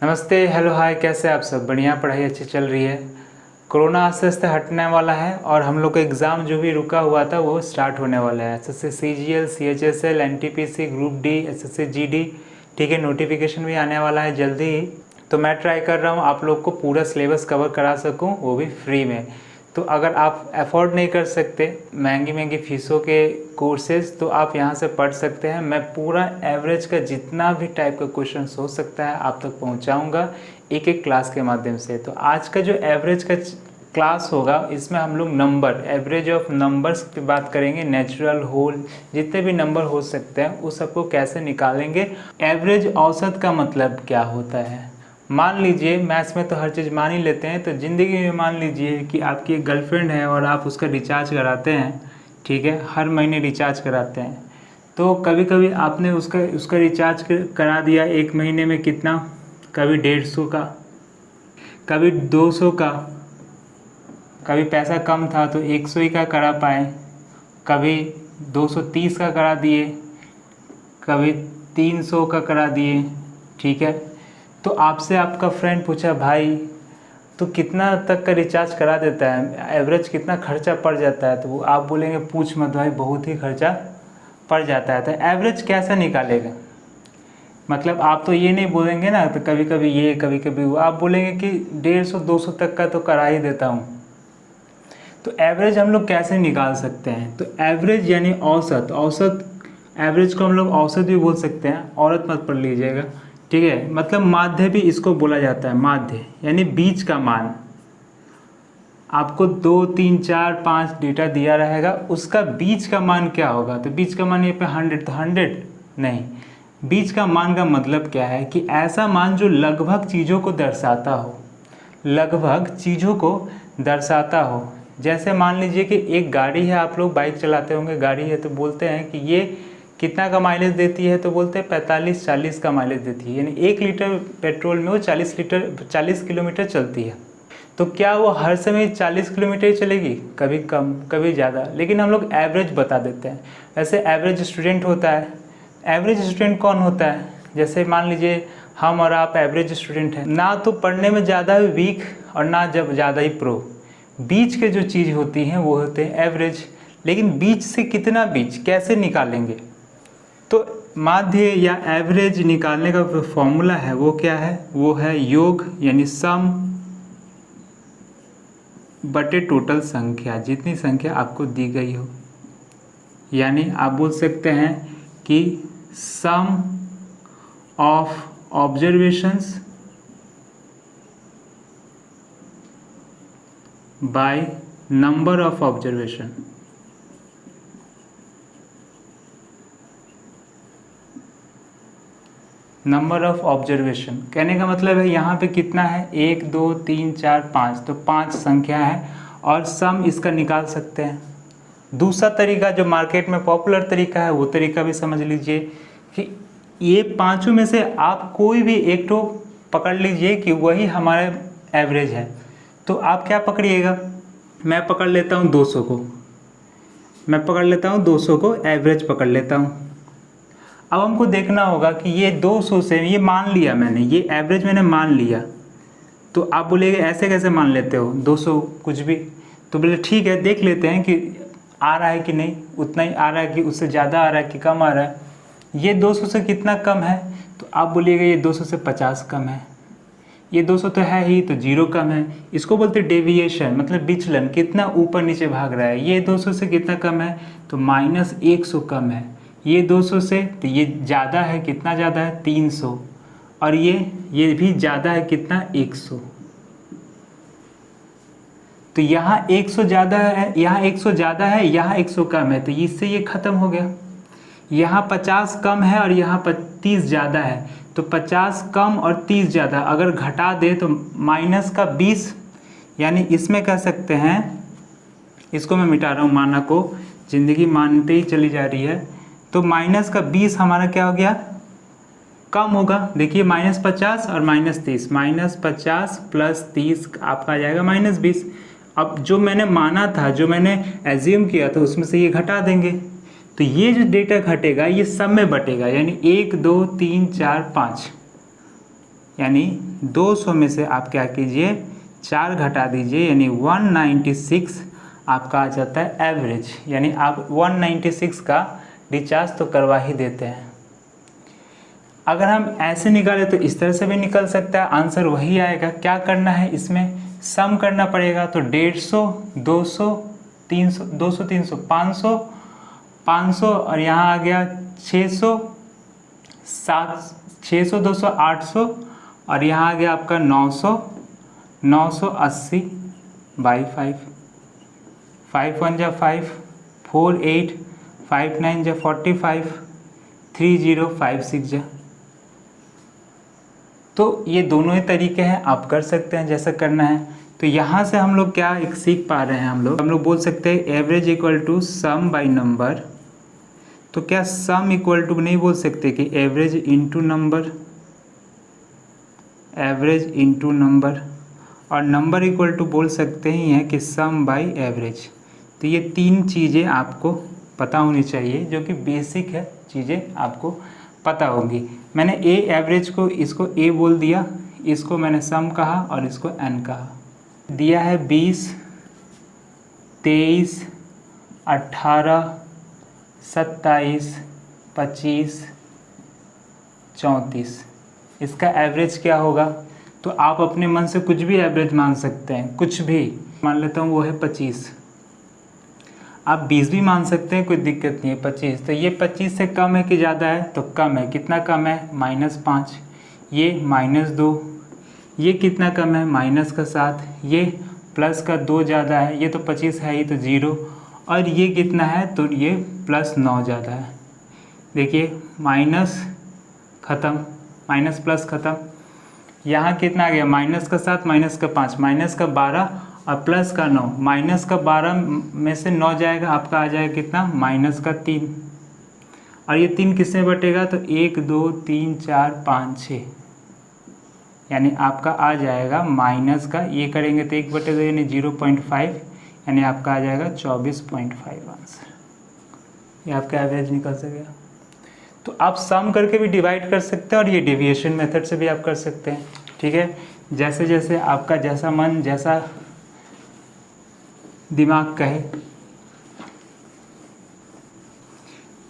नमस्ते, हेलो, हाय, कैसे आप सब? बढ़िया, पढ़ाई अच्छी चल रही है। कोरोना आस्ते आस्ते हटने वाला है और हम लोग का एग्ज़ाम जो भी रुका हुआ था वो स्टार्ट होने वाला है। SSC CGL, CHSL, NTPC, group D, SSC GD, ठीक है। नोटिफिकेशन भी आने वाला है जल्दी ही। तो मैं ट्राई कर रहा हूँ आप लोग को पूरा सिलेबस कवर करा सकूँ, वो भी फ्री में। तो अगर आप अफोर्ड नहीं कर सकते महंगी महंगी फ़ीसों के कोर्सेज, तो आप यहाँ से पढ़ सकते हैं। मैं पूरा एवरेज का जितना भी टाइप का क्वेश्चन हो सकता है आप तक पहुँचाऊँगा एक एक क्लास के माध्यम से। तो आज का जो एवरेज का क्लास होगा इसमें हम लोग नंबर, एवरेज ऑफ नंबर्स की बात करेंगे। नेचुरल, होल, जितने भी नंबर हो सकते हैं उस सबको कैसे निकालेंगे। एवरेज, औसत का मतलब क्या होता है। मान लीजिए मैथ्स में तो हर चीज़ मान ही लेते हैं, तो ज़िंदगी में मान लीजिए कि आपकी एक गर्लफ्रेंड है और आप उसका रिचार्ज कराते हैं, ठीक है। हर महीने रिचार्ज कराते हैं। तो कभी कभी आपने उसका रिचार्ज करा दिया एक महीने में कितना, कभी 150 का, कभी 200 का, कभी पैसा कम था तो 100 ही का करा पाए, कभी 230 का करा दिए, कभी 300 का करा दिए, ठीक है। तो आपसे आपका फ्रेंड पूछा, भाई तो कितना तक का रिचार्ज करा देता है, एवरेज कितना खर्चा पड़ जाता है। तो वो आप बोलेंगे, पूछ मत भाई, बहुत ही खर्चा पड़ जाता है। तो एवरेज कैसे निकालेगा, मतलब आप तो ये नहीं बोलेंगे ना, तो कभी कभी ये कभी कभी वो, आप बोलेंगे कि 150-200 तक का तो करा ही देता हूँ। तो एवरेज हम लोग कैसे निकाल सकते हैं। तो एवरेज यानी औसत, एवरेज को हम लोग औसत भी बोल सकते हैं, औरत मत पढ़ लीजिएगा, ठीक है। मतलब माध्य भी इसको बोला जाता है। माध्य यानी बीच का मान। आपको 2, 3, 4, 5 डेटा दिया रहेगा, उसका बीच का मान क्या होगा। तो बीच का मान ये पे 100, तो 100 नहीं। बीच का मान का मतलब क्या है कि ऐसा मान जो लगभग चीज़ों को दर्शाता हो, लगभग चीज़ों को दर्शाता हो। जैसे मान लीजिए कि एक गाड़ी है, आप लोग बाइक चलाते होंगे, गाड़ी है तो बोलते हैं कि ये कितना का माइलेज देती है, तो बोलते हैं 45-40 का माइलेज देती है। यानी 1 लीटर पेट्रोल में वो 40 किलोमीटर चलती है। तो क्या वो हर समय 40 किलोमीटर ही चलेगी, कभी कम कभी ज़्यादा, लेकिन हम लोग एवरेज बता देते हैं। वैसे एवरेज स्टूडेंट होता है। एवरेज स्टूडेंट कौन होता है, जैसे मान लीजिए हम और आप एवरेज स्टूडेंट हैं, ना तो पढ़ने में ज़्यादा वीक और ना जब ज़्यादा ही प्रो। बीच के जो चीज़ होती हैं वो होते हैं एवरेज। लेकिन बीच से कितना बीच कैसे निकालेंगे। तो माध्य या एवरेज निकालने का जो फॉर्मूला है वो क्या है, वो है योग यानी सम बटे टोटल संख्या, जितनी संख्या आपको दी गई हो। यानी आप बोल सकते हैं कि sum of observations by number of observation. Number of observation कहने का मतलब है यहाँ पे कितना है, 1, 2, 3, 4, 5, तो 5 संख्या है और सम इसका निकाल सकते हैं। दूसरा तरीका जो मार्केट में पॉपुलर तरीका है वो तरीका भी समझ लीजिए कि ये पांचों में से आप कोई भी एक तो पकड़ लीजिए कि वही हमारा एवरेज है। तो आप क्या पकड़िएगा, मैं पकड़ लेता हूँ 200 को, मैं पकड़ लेता हूँ 200 को एवरेज पकड़ लेता हूँ। अब हमको देखना होगा कि ये 200 से, ये मान लिया मैंने, ये एवरेज मैंने मान लिया। तो आप बोलेंगे ऐसे कैसे मान लेते हो 200 कुछ भी। तो बोले ठीक है, देख लेते हैं कि आ रहा है कि नहीं, उतना ही आ रहा है कि उससे ज़्यादा आ रहा है कि कम आ रहा है। ये 200 से कितना कम है, तो आप बोलिएगा ये 200 से 50 कम है। ये 200 तो है ही, तो 0 कम है। इसको बोलते हैं डेविएशन, मतलब विचलन, कितना ऊपर नीचे भाग रहा है। ये 200 से कितना कम है, तो -100 कम है। ये 200 से, तो ये ज़्यादा है, कितना ज़्यादा है, 300। और ये भी ज़्यादा है, कितना, 100। तो यहाँ 100 ज़्यादा है, यहाँ 100 ज़्यादा है, यहाँ 100 कम है, तो इससे ये ख़त्म हो गया। यहाँ 50 कम है और यहाँ 30 ज़्यादा है, तो 50 कम और 30 ज़्यादा अगर घटा दे तो माइनस का 20, यानी इसमें कह सकते हैं, इसको मैं मिटा रहा हूँ माना को, ज़िंदगी मानते ही चली जा रही है। तो माइनस का 20 हमारा क्या हो गया, कम होगा। देखिए -50 और -30, -50 + 30 आपका आ जाएगा -20। अब जो मैंने माना था, जो मैंने एज्यूम किया था, उसमें से ये घटा देंगे, तो ये जो डेटा घटेगा ये सब में बटेगा, यानी 1, 2, 3, 4, 5, यानी 200 में से आप क्या कीजिए 4 घटा दीजिए, यानी 196 आपका आ जाता है एवरेज। यानी आप 196 का रिचार्ज तो करवा ही देते हैं। अगर हम ऐसे निकालें तो इस तरह से भी निकल सकता है, आंसर वही आएगा। क्या करना है, इसमें सम करना पड़ेगा। तो 150, 200, 300, 200, 300, 500, 500 और यहाँ आ गया 600, 600, 200, 800 और यहाँ आ गया आपका 900, 980 बाई 5, 5 1 जा 5, 4 8, 5 9 जा 45, 3 0 5 6 जा। तो ये दोनों ही तरीके हैं, आप कर सकते हैं जैसा करना है। तो यहाँ से हम लोग क्या एक सीख पा रहे हैं, हम लोग बोल सकते हैं average equal to sum by number. तो क्या सम इक्वल टू नहीं बोल सकते कि average into number, average into number, और नंबर इक्वल टू बोल सकते ही हैं कि सम बाई एवरेज। तो ये तीन चीज़ें आपको पता होनी चाहिए, जो कि बेसिक है, चीज़ें आपको पता होगी। मैंने ए एवरेज को, इसको ए बोल दिया, इसको मैंने सम कहा और इसको एन कहा। दिया है 20, 23, 18, 27, 25, 34। इसका एवरेज क्या होगा? तो आप अपने मन से कुछ भी एवरेज मान सकते हैं, कुछ भी मान लेता हूँ, वो है 25। आप 20 भी मान सकते हैं, कोई दिक्कत नहीं है। 25, तो ये 25 से कम है कि ज़्यादा है? तो कम है। कितना कम है? -5। ये -2। ये कितना कम है? -7। ये +2 ज़्यादा है। ये तो 25 है ही, तो 0। और ये कितना है? तो ये +9 ज़्यादा है। देखिए माइनस ख़त्म, माइनस प्लस ख़त्म। यहाँ कितना आ गया? -7, -5, -12 और +9। -12 में से 9 जाएगा, आपका आ जाएगा कितना? -3। और ये 3 किसमें बटेगा? तो 1 2 3 4 5 6, यानी आपका आ जाएगा माइनस का, ये करेंगे तो 1/2 यानी 0.5, यानी आपका आ जाएगा 24.5 आंसर। ये आपका एवरेज निकल सकेगा। तो आप सम करके भी डिवाइड कर सकते हैं और ये डेविएशन मेथड से भी आप कर सकते हैं। ठीक है, जैसे जैसे आपका जैसा मन, जैसा दिमाग कहे।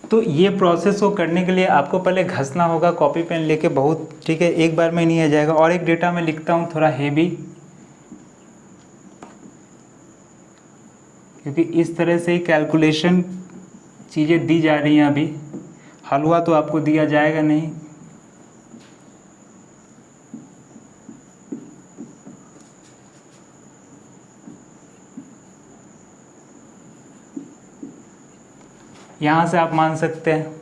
तो ये प्रोसेस को करने के लिए आपको पहले घसना होगा कॉपी पेन लेके बहुत। ठीक है, एक बार में नहीं आ जाएगा। और एक डेटा मैं लिखता हूँ थोड़ा हेवी, क्योंकि इस तरह से ही कैलकुलेशन चीज़ें दी जा रही हैं। अभी हलवा तो आपको दिया जाएगा नहीं। यहाँ से आप मान सकते हैं।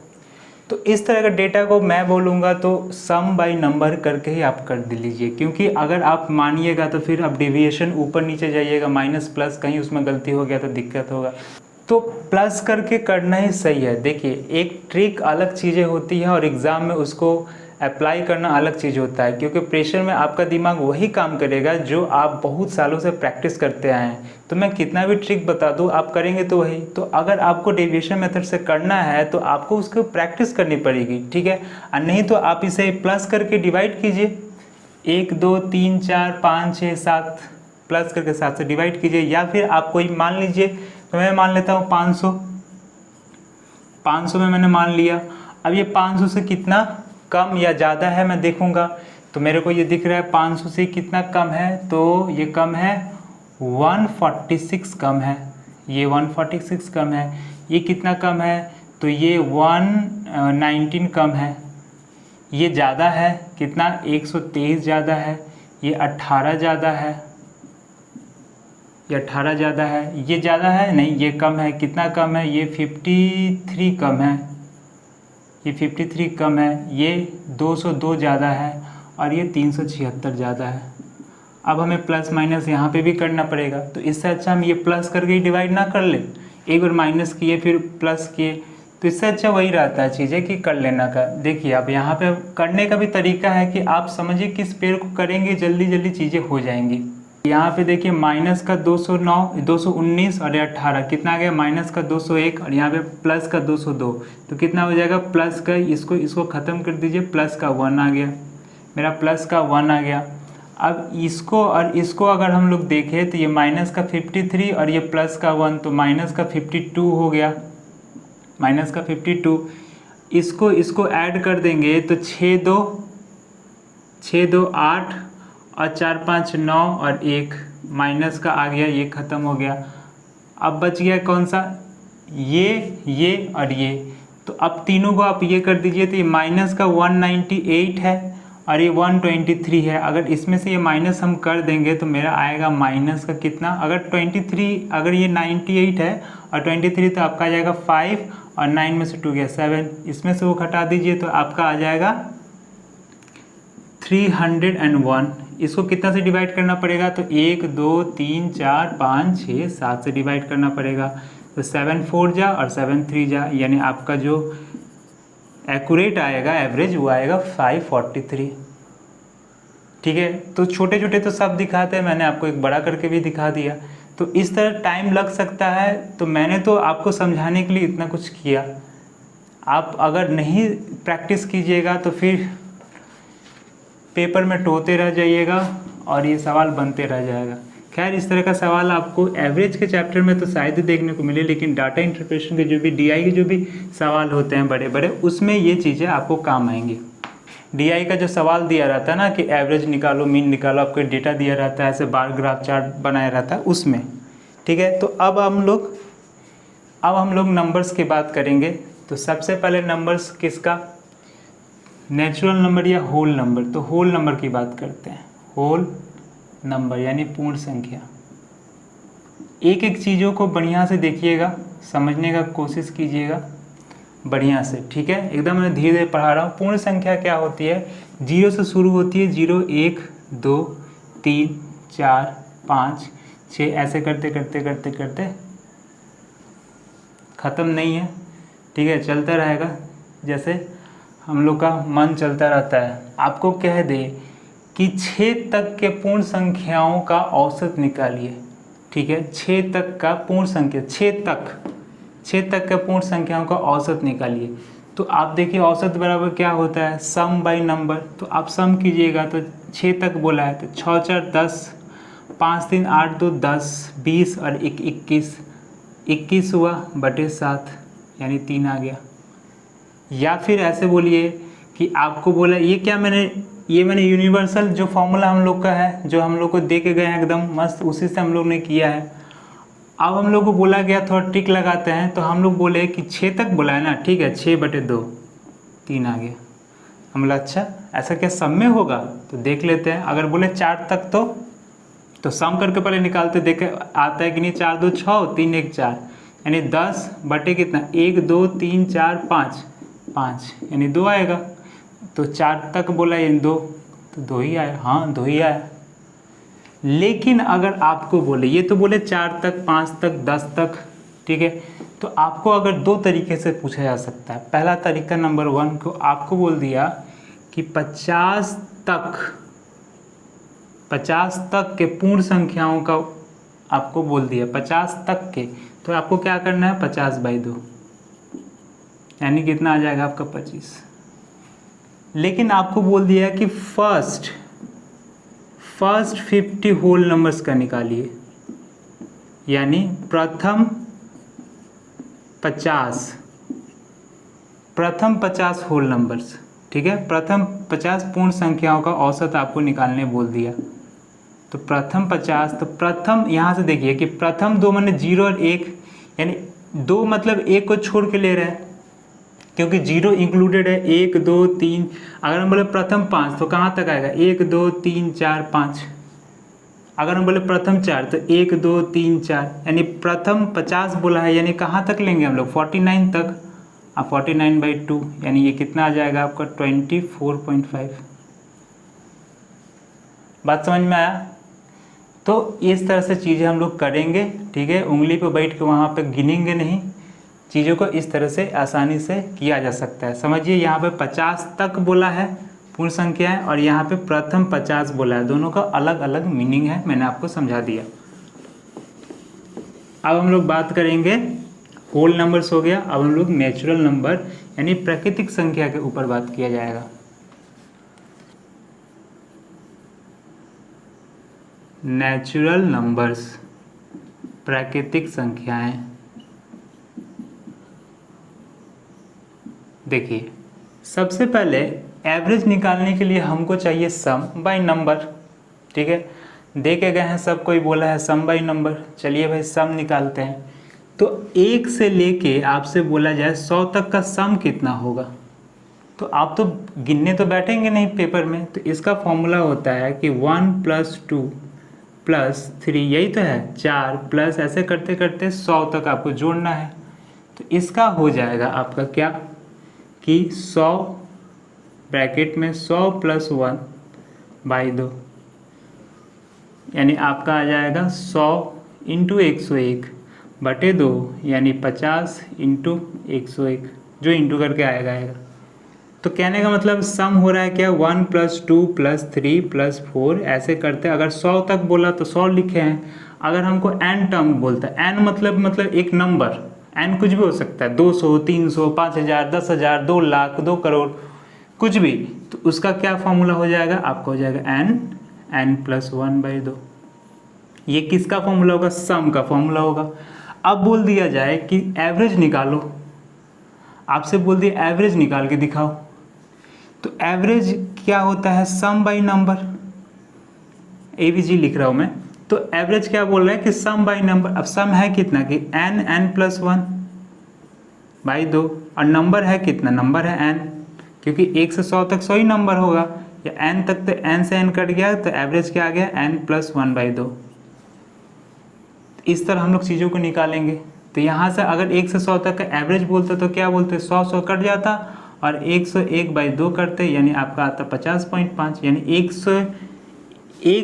तो इस तरह का डेटा को मैं बोलूँगा तो सम बाय नंबर करके ही आप कर दे लीजिए, क्योंकि अगर आप मानिएगा तो फिर अब डेविएशन ऊपर नीचे जाइएगा, माइनस प्लस कहीं उसमें गलती हो गया तो दिक्कत होगा। तो प्लस करके करना ही सही है। देखिए, एक ट्रिक अलग चीज़ें होती हैं और एग्ज़ाम में उसको अप्लाई करना अलग चीज़ होता है, क्योंकि प्रेशर में आपका दिमाग वही काम करेगा जो आप बहुत सालों से प्रैक्टिस करते आए हैं। तो मैं कितना भी ट्रिक बता दूं, आप करेंगे तो वही। तो अगर आपको डेविएशन मेथड से करना है तो आपको उसको प्रैक्टिस करनी पड़ेगी। ठीक है, और नहीं तो आप इसे प्लस करके डिवाइड कीजिए, 1 2 3 4 5 6 7, प्लस करके 7 से डिवाइड कीजिए। या फिर आप कोई मान लीजिए, तो मैं मान लेता हूँ 500, 500 में मैंने मान लिया। अब ये 500 से कितना कम या ज़्यादा है मैं देखूंगा। तो मेरे को ये दिख रहा है 500 से कितना कम है, तो ये कम है 146 कम है, ये 146 कम है। ये कितना कम है? तो ये 119 कम है। ये ज़्यादा है कितना? 123 ज़्यादा है। ये 18 ज़्यादा है, ये 18 ज़्यादा है। ये ज़्यादा है नहीं, ये कम है। कितना कम है? ये 53 कम है, ये 53 कम है। ये 202 ज़्यादा है और ये 376 ज़्यादा है। अब हमें प्लस माइनस यहाँ पे भी करना पड़ेगा। तो इससे अच्छा हम ये प्लस करके ही डिवाइड ना कर ले, एक बार माइनस किए फिर प्लस किए। तो इससे अच्छा वही रहता है चीज़ें कि कर लेना का। देखिए, अब यहाँ पे करने का भी तरीका है कि आप समझिए किस पेड़ को करेंगे, जल्दी जल्दी चीज़ें हो जाएंगी। यहाँ पे देखिए माइनस का 209, 219 और 18 कितना आ गया? माइनस का 201 और यहाँ पे प्लस का 202। तो कितना हो जाएगा? प्लस का इसको ख़त्म कर दीजिए, प्लस का 1 आ गया। मेरा प्लस का 1 आ गया। अब इसको और इसको अगर हम लोग देखें तो ये माइनस का 53 और ये प्लस का 1, तो माइनस का 52 हो गया, माइनस का 52। इसको ऐड कर देंगे तो 6 2 8 और 4 5 9 और 1 माइनस का आ गया, ये ख़त्म हो गया। अब बच गया कौन सा, ये और ये। तो अब तीनों को आप ये कर दीजिए तो ये माइनस का 198 है और ये 123 है। अगर इसमें से ये माइनस हम कर देंगे तो मेरा आएगा माइनस का कितना, अगर 23, अगर ये 98 है और 23 तो आपका आ जाएगा 5 और 9 में से 2 गया 7, इसमें से वो घटा दीजिए तो आपका आ जाएगा 301। इसको कितना से डिवाइड करना पड़ेगा, तो 1 2 3 4 5 6 7 से डिवाइड करना पड़ेगा। तो 7 4 जा और 7 3 जा, यानी आपका जो एक्यूरेट आएगा एवरेज वो आएगा 543। ठीक है, तो छोटे छोटे तो सब दिखाते हैं, मैंने आपको एक बड़ा करके भी दिखा दिया। तो इस तरह टाइम लग सकता है, तो मैंने तो आपको समझाने के लिए इतना कुछ किया। आप अगर नहीं प्रैक्टिस कीजिएगा तो फिर पेपर में टोते रह जाइएगा और ये सवाल बनते रह जाएगा। खैर, इस तरह का सवाल आपको एवरेज के चैप्टर में तो शायद ही देखने को मिले, लेकिन डाटा इंटरप्रिटेशन के जो भी डीआई के जो भी सवाल होते हैं बड़े बड़े, उसमें ये चीज़ें आपको काम आएंगी। डीआई का जो सवाल दिया रहता है ना कि एवरेज निकालो, मीन निकालो, आपको डेटा दिया रहता है, ऐसे बार ग्राफ चार्ट बनाया रहता है उसमें। ठीक है, तो अब हम लोग नंबर्स की बात करेंगे। तो सबसे पहले नंबर्स किसका, नेचुरल नंबर या होल नंबर। तो होल नंबर की बात करते हैं। होल नंबर यानी पूर्ण संख्या। एक एक चीज़ों को बढ़िया से देखिएगा, समझने का कोशिश कीजिएगा बढ़िया से। ठीक है, एकदम मैं धीरे धीरे पढ़ा रहा हूँ। पूर्ण संख्या क्या होती है, 0 से शुरू होती है, 0 1 2 3 4 5 6 ऐसे करते करते करते करते ख़त्म नहीं है। ठीक है, चलता रहेगा, जैसे हम लोग का मन चलता रहता है। आपको कह दे कि 6 तक के पूर्ण संख्याओं का औसत निकालिए। ठीक है, 6 तक का पूर्ण संख्या, 6 तक का पूर्ण संख्याओं का औसत निकालिए। तो आप देखिए औसत बराबर क्या होता है, सम बाई नंबर। तो आप सम कीजिएगा तो 6 तक बोला है तो 6 4 10, 5 3 8 2 10 20 और 1 21, 21 हुआ बटे 7 यानी 3 आ गया। या फिर ऐसे बोलिए कि आपको बोला ये मैंने यूनिवर्सल जो फॉर्मूला हम लोग का है, जो हम लोग को दे के गए हैं एकदम मस्त, उसी से हम लोग ने किया है। अब हम लोग को बोला गया थोड़ा ट्रिक लगाते हैं, तो हम लोग बोले कि 6 तक बोला है ना, ठीक है, 6 बटे 2 3 आ गया। हम बोला अच्छा ऐसा क्या सम में होगा, तो देख लेते हैं। अगर बोले 4 तक तो सम करके पहले निकालते, देखे आता है कि नहीं। 4 2 6 3 1 4 यानी 10 बटे कितना 1 2 3 4 5 यानी 2 आएगा। तो 4 तक बोला यानी 2, तो 2 ही आया। हाँ 2 ही आया। लेकिन अगर आपको बोले, ये तो बोले 4 तक 5 तक 10 तक, ठीक है, तो आपको अगर 2 तरीके से पूछा जा सकता है। पहला तरीका नंबर 1 को आपको बोल दिया कि 50 तक के पूर्ण संख्याओं का आपको बोल दिया 50 तक के, तो आपको क्या करना है 50/2 यानी कितना आ जाएगा आपका 25। लेकिन आपको बोल दिया कि फर्स्ट 50 होल नंबर्स का निकालिए, यानी प्रथम 50 होल नंबर्स। ठीक है, प्रथम 50 पूर्ण संख्याओं का औसत आपको निकालने बोल दिया। तो प्रथम 50, तो प्रथम यहाँ से देखिए कि प्रथम 2 माने 0 और 1, यानी 2 मतलब 1 को छोड़ के ले रहे हैं, क्योंकि 0 इंक्लूडेड है। 1 2 3, अगर हम बोले प्रथम 5 तो कहाँ तक आएगा 1 2 3 4 5। अगर हम बोले प्रथम 4 तो 1 2 3 4, यानी प्रथम 50 बोला है, यानी कहाँ तक लेंगे हम लोग 49 तक। 49/2 यानी ये कितना आ जाएगा आपका 24.5। बात समझ में आया। तो इस तरह से चीज़ें हम लोग करेंगे। ठीक है, उंगली पे बैठ के वहाँ पे गिनेंगे नहीं, चीज़ों को इस तरह से आसानी से किया जा सकता है। समझिए यहाँ पे 50 तक बोला है पूर्ण संख्या है, और यहाँ पे प्रथम 50 बोला है, दोनों का अलग अलग मीनिंग है, मैंने आपको समझा दिया। अब हम लोग बात करेंगे, होल नंबर्स हो गया, अब हम लोग नेचुरल नंबर यानी प्राकृतिक संख्या के ऊपर बात किया जाएगा। नेचुरल नंबर्स, प्राकृतिक संख्याएं। देखिए, सबसे पहले एवरेज निकालने के लिए हमको चाहिए सम बाय नंबर। ठीक है, दे के गए हैं, सब कोई बोला है सम बाय नंबर। चलिए भाई सम निकालते हैं। तो 1 से लेके आपसे बोला जाए 100 तक का सम कितना होगा, तो आप तो गिनने तो बैठेंगे नहीं पेपर में। तो इसका फॉर्मूला होता है कि 1 + 2 + 3, यही तो है 4 प्लस, ऐसे करते करते 100 तक आपको जोड़ना है। तो इसका हो जाएगा आपका क्या कि 100 ब्रैकेट में 100 + 1 बाई 2, यानी आपका आ जाएगा 100 × 101 बटे 2, यानी 50 × 101, जो इंटू करके आएगा। तो कहने का मतलब सम हो रहा है क्या, 1 + 2 + 3 + 4, ऐसे करते। अगर 100 तक बोला तो 100 लिखे हैं। अगर हमको n टर्म बोलता है, n मतलब एक नंबर, n कुछ भी हो सकता है, 200, 300, 5000, 10,000, 2 लाख, 2 करोड़, कुछ भी। तो उसका क्या फॉर्मूला हो जाएगा, आपका हो जाएगा n + 1/2। ये किसका फॉर्मूला होगा, सम का फॉर्मूला होगा। अब बोल दिया जाए कि एवरेज निकालो, आपसे बोल दिया एवरेज निकाल के दिखाओ। तो एवरेज क्या होता है, सम बाय नंबर, एवीजी लिख रहा हूं मैं। तो एवरेज क्या बोल रहा है कि सम बाय नंबर। अब सम है कितना कि n + 1 बाई 2, और नंबर है कितना, नंबर है n, क्योंकि 1 से 100 तक 100 ही नंबर होगा, या n तक, तो n से n कट गया, तो एवरेज क्या आ गया, n + 1/2। इस तरह हम लोग चीज़ों को निकालेंगे। तो यहाँ से अगर 1 से 100 तक का एवरेज बोलते तो क्या बोलते, 100 कट जाता और 101/2 करते, यानी आपका आता 50.5, यानी 1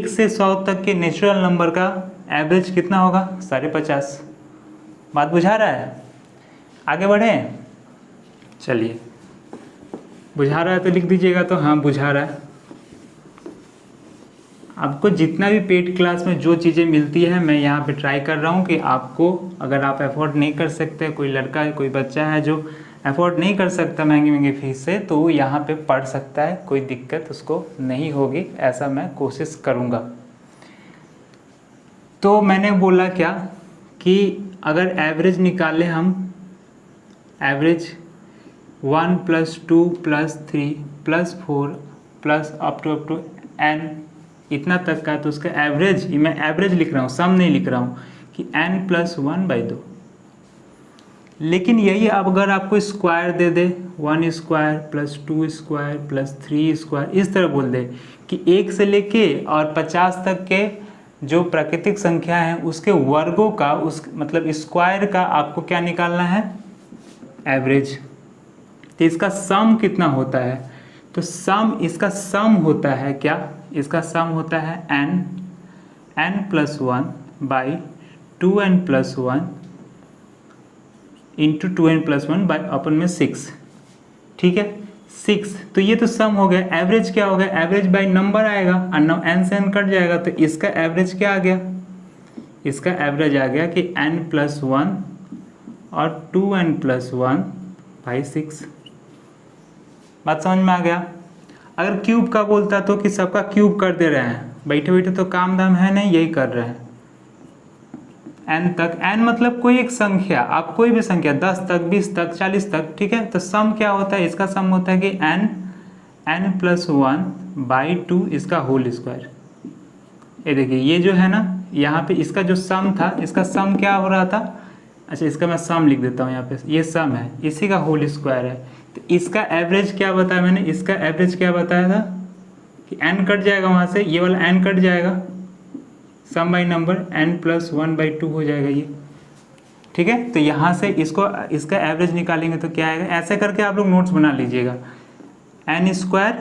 से 100 तक के नेचुरल नंबर का एवरेज कितना होगा, 50.5। बात बुझा रहा है, आगे बढ़े। चलिए, बुझा रहा है तो लिख दीजिएगा, तो हाँ बुझा रहा है। आपको जितना भी पेड क्लास में जो चीज़ें मिलती है, मैं यहाँ पे ट्राई कर रहा हूँ कि आपको, अगर आप अफोर्ड नहीं कर सकते, कोई लड़का है, कोई बच्चा है जो अफोर्ड नहीं कर सकता महंगी महंगी फीस से, तो वो यहाँ पे पढ़ सकता है, कोई दिक्कत उसको नहीं होगी, ऐसा मैं कोशिश करूँगा। तो मैंने बोला क्या कि अगर एवरेज निकालें हम, average 1 + 2 + 3 + 4 plus up to n इतना तक का, तो उसका एवरेज, मैं एवरेज लिख रहा हूँ, सम नहीं लिख रहा हूँ, कि n + 1/2। लेकिन यही अगर आपको स्क्वायर दे दे, 1² + 2² + 3², इस तरह बोल दे कि 1 से लेके और 50 तक के जो प्राकृतिक संख्या हैं उसके वर्गों का, उस मतलब स्क्वायर का आपको क्या निकालना है, एवरेज। तो इसका सम कितना होता है, तो सम, इसका सम होता है क्या, इसका सम होता है n + 1/2n + 1 × 2n + 1/6। ठीक है, 6। तो ये तो सम हो गया। एवरेज क्या होगा, एवरेज बाय नंबर आएगा, और n से n कट जाएगा, तो इसका एवरेज क्या आ गया, इसका एवरेज आ गया कि n + 1 और 2n + 1/6। बात समझ में आ गया। अगर क्यूब का बोलता तो कि सबका क्यूब कर दे रहे हैं, बैठे बैठे तो काम धाम है नहीं, यही कर रहे हैं। n तक, n मतलब कोई एक संख्या, आप कोई भी संख्या, 10 तक, 20 तक, 40 तक, ठीक है। तो सम क्या होता है, इसका सम होता है कि n + 1/2 इसका होल स्क्वायर। ये देखिए, ये जो है ना, यहाँ पे इसका जो सम था, इसका सम क्या हो रहा था, अच्छा इसका मैं सम लिख देता हूँ यहाँ पे, ये सम है, इसी का होल स्क्वायर है। तो इसका एवरेज क्या बताया मैंने, इसका एवरेज क्या बताया था कि n कट जाएगा वहाँ से, ये वाला n कट जाएगा, सम बाई नंबर n + 1/2 हो जाएगा ये। ठीक है, तो यहाँ से इसको, इसका एवरेज निकालेंगे तो क्या आएगा, ऐसे करके आप लोग नोट्स बना लीजिएगा। n²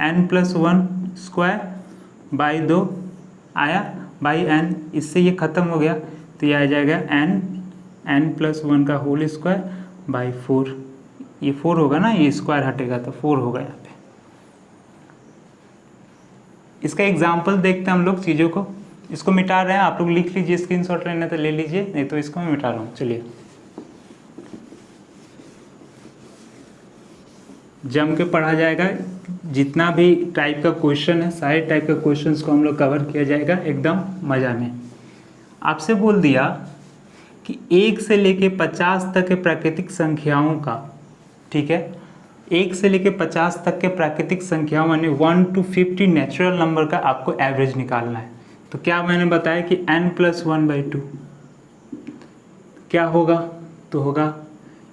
n + 1² आया बाई n, इससे ये ख़त्म हो गया, तो ये आ जाएगा n + 1 का होल स्क्वायर बाई 4। ये 4 होगा ना, ये स्क्वायर हटेगा तो 4 होगा यहाँ पे। इसका एग्जाम्पल देखते हैं हम लोग चीज़ों को। इसको मिटा रहे हैं, आप लोग लिख लीजिए, स्क्रीनशॉट लेना तो ले लीजिए, नहीं तो इसको मैं मिटा रहा हूँ। चलिए, जम के पढ़ा जाएगा, जितना भी टाइप का क्वेश्चन है सारे टाइप के क्वेश्चंस को हम लोग कवर किया जाएगा एकदम मज़ा में। आपसे बोल दिया कि 1 से लेके 50 तक के प्राकृतिक संख्याओं का, ठीक है, 1 से लेके 50 तक के प्राकृतिक संख्याओं यानी 1 to 50 नेचुरल नंबर का आपको एवरेज निकालना है। तो क्या मैंने बताया कि n+1/2 क्या होगा, तो होगा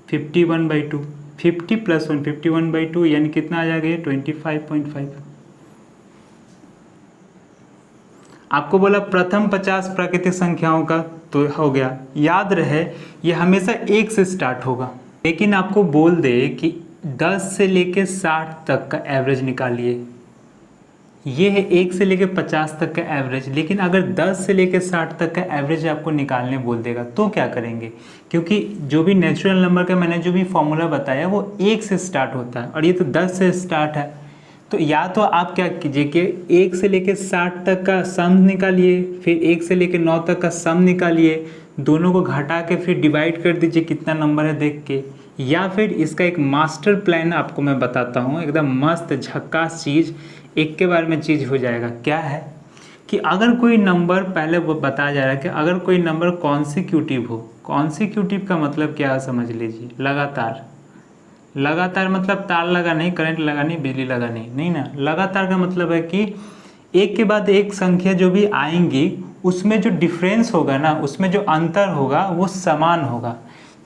51/2। 50 + 1 51/2 यानी कितना आ जाएगा ये 25.5। आपको बोला प्रथम 50 प्राकृतिक संख्याओं का, तो हो गया। याद रहे ये हमेशा 1 से स्टार्ट होगा, लेकिन आपको बोल दे कि 10 से लेके 60 तक का एवरेज निकालिए। ये है 1 से लेके 50 तक का एवरेज, लेकिन अगर 10 से लेके 60 तक का एवरेज आपको निकालने बोल देगा तो क्या करेंगे? क्योंकि जो भी नेचुरल नंबर का मैंने जो भी फॉर्मूला बताया वो 1 से स्टार्ट होता है और ये तो 10 से स्टार्ट है। तो या तो आप क्या कीजिए कि 1 से लेके 60 तक का सम निकालिए, फिर 1 से लेके 9 तक का सम निकालिए, दोनों को घटा के फिर डिवाइड कर दीजिए कितना नंबर है देख के। या फिर इसका एक मास्टर प्लान आपको मैं बताता हूँ, एकदम मस्त झक्कास चीज़, एक के बारे में चीज़ हो जाएगा। क्या है कि अगर कोई नंबर, पहले वो बताया जा रहा है कि अगर कोई नंबर कॉन्सिक्यूटिव हो, कॉन्सिक्यूटिव का मतलब क्या है समझ लीजिए, लगातार। लगातार मतलब तार लगा नहीं, करंट लगा नहीं, बिजली लगा नहीं, नहीं ना। लगातार का मतलब है कि एक के बाद एक संख्या जो भी आएंगी उसमें जो डिफरेंस होगा ना, उसमें जो अंतर होगा वो समान होगा।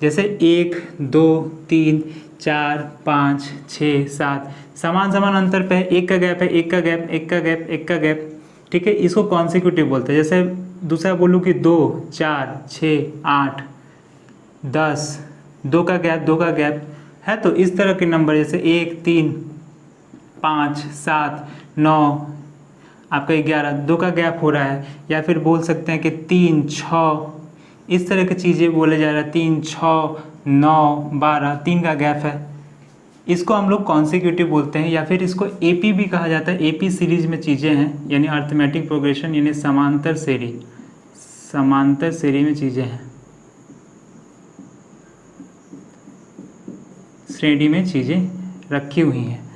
जैसे 1 2 3 4 5 6 7 समान समान अंतर पे है, एक का गैप है, एक का गैप, एक का गैप, एक का गैप, ठीक है, इसको कॉन्सिक्यूटिव बोलते हैं। जैसे दूसरा बोलूँ कि 2 4 6 8 10, 2 का गैप, 2 का गैप है। तो इस तरह के नंबर जैसे 1 3 5 7 9 आपका 11, 2 का गैप हो रहा है। या फिर बोल सकते हैं कि 3 6, इस तरह की चीज़ें बोले जा रहा है, 3 6 9 12, 3 का गैप है। इसको हम लोग कॉन्सिक्यूटिव बोलते हैं। या फिर इसको एपी भी कहा जाता है। एपी सीरीज में चीज़ें हैं, यानी अर्थमेटिक प्रोग्रेशन, यानी समांतर श्रेणी, समांतर श्रेणी में चीज़ें हैं, श्रेणी में चीज़ें रखी हुई हैं।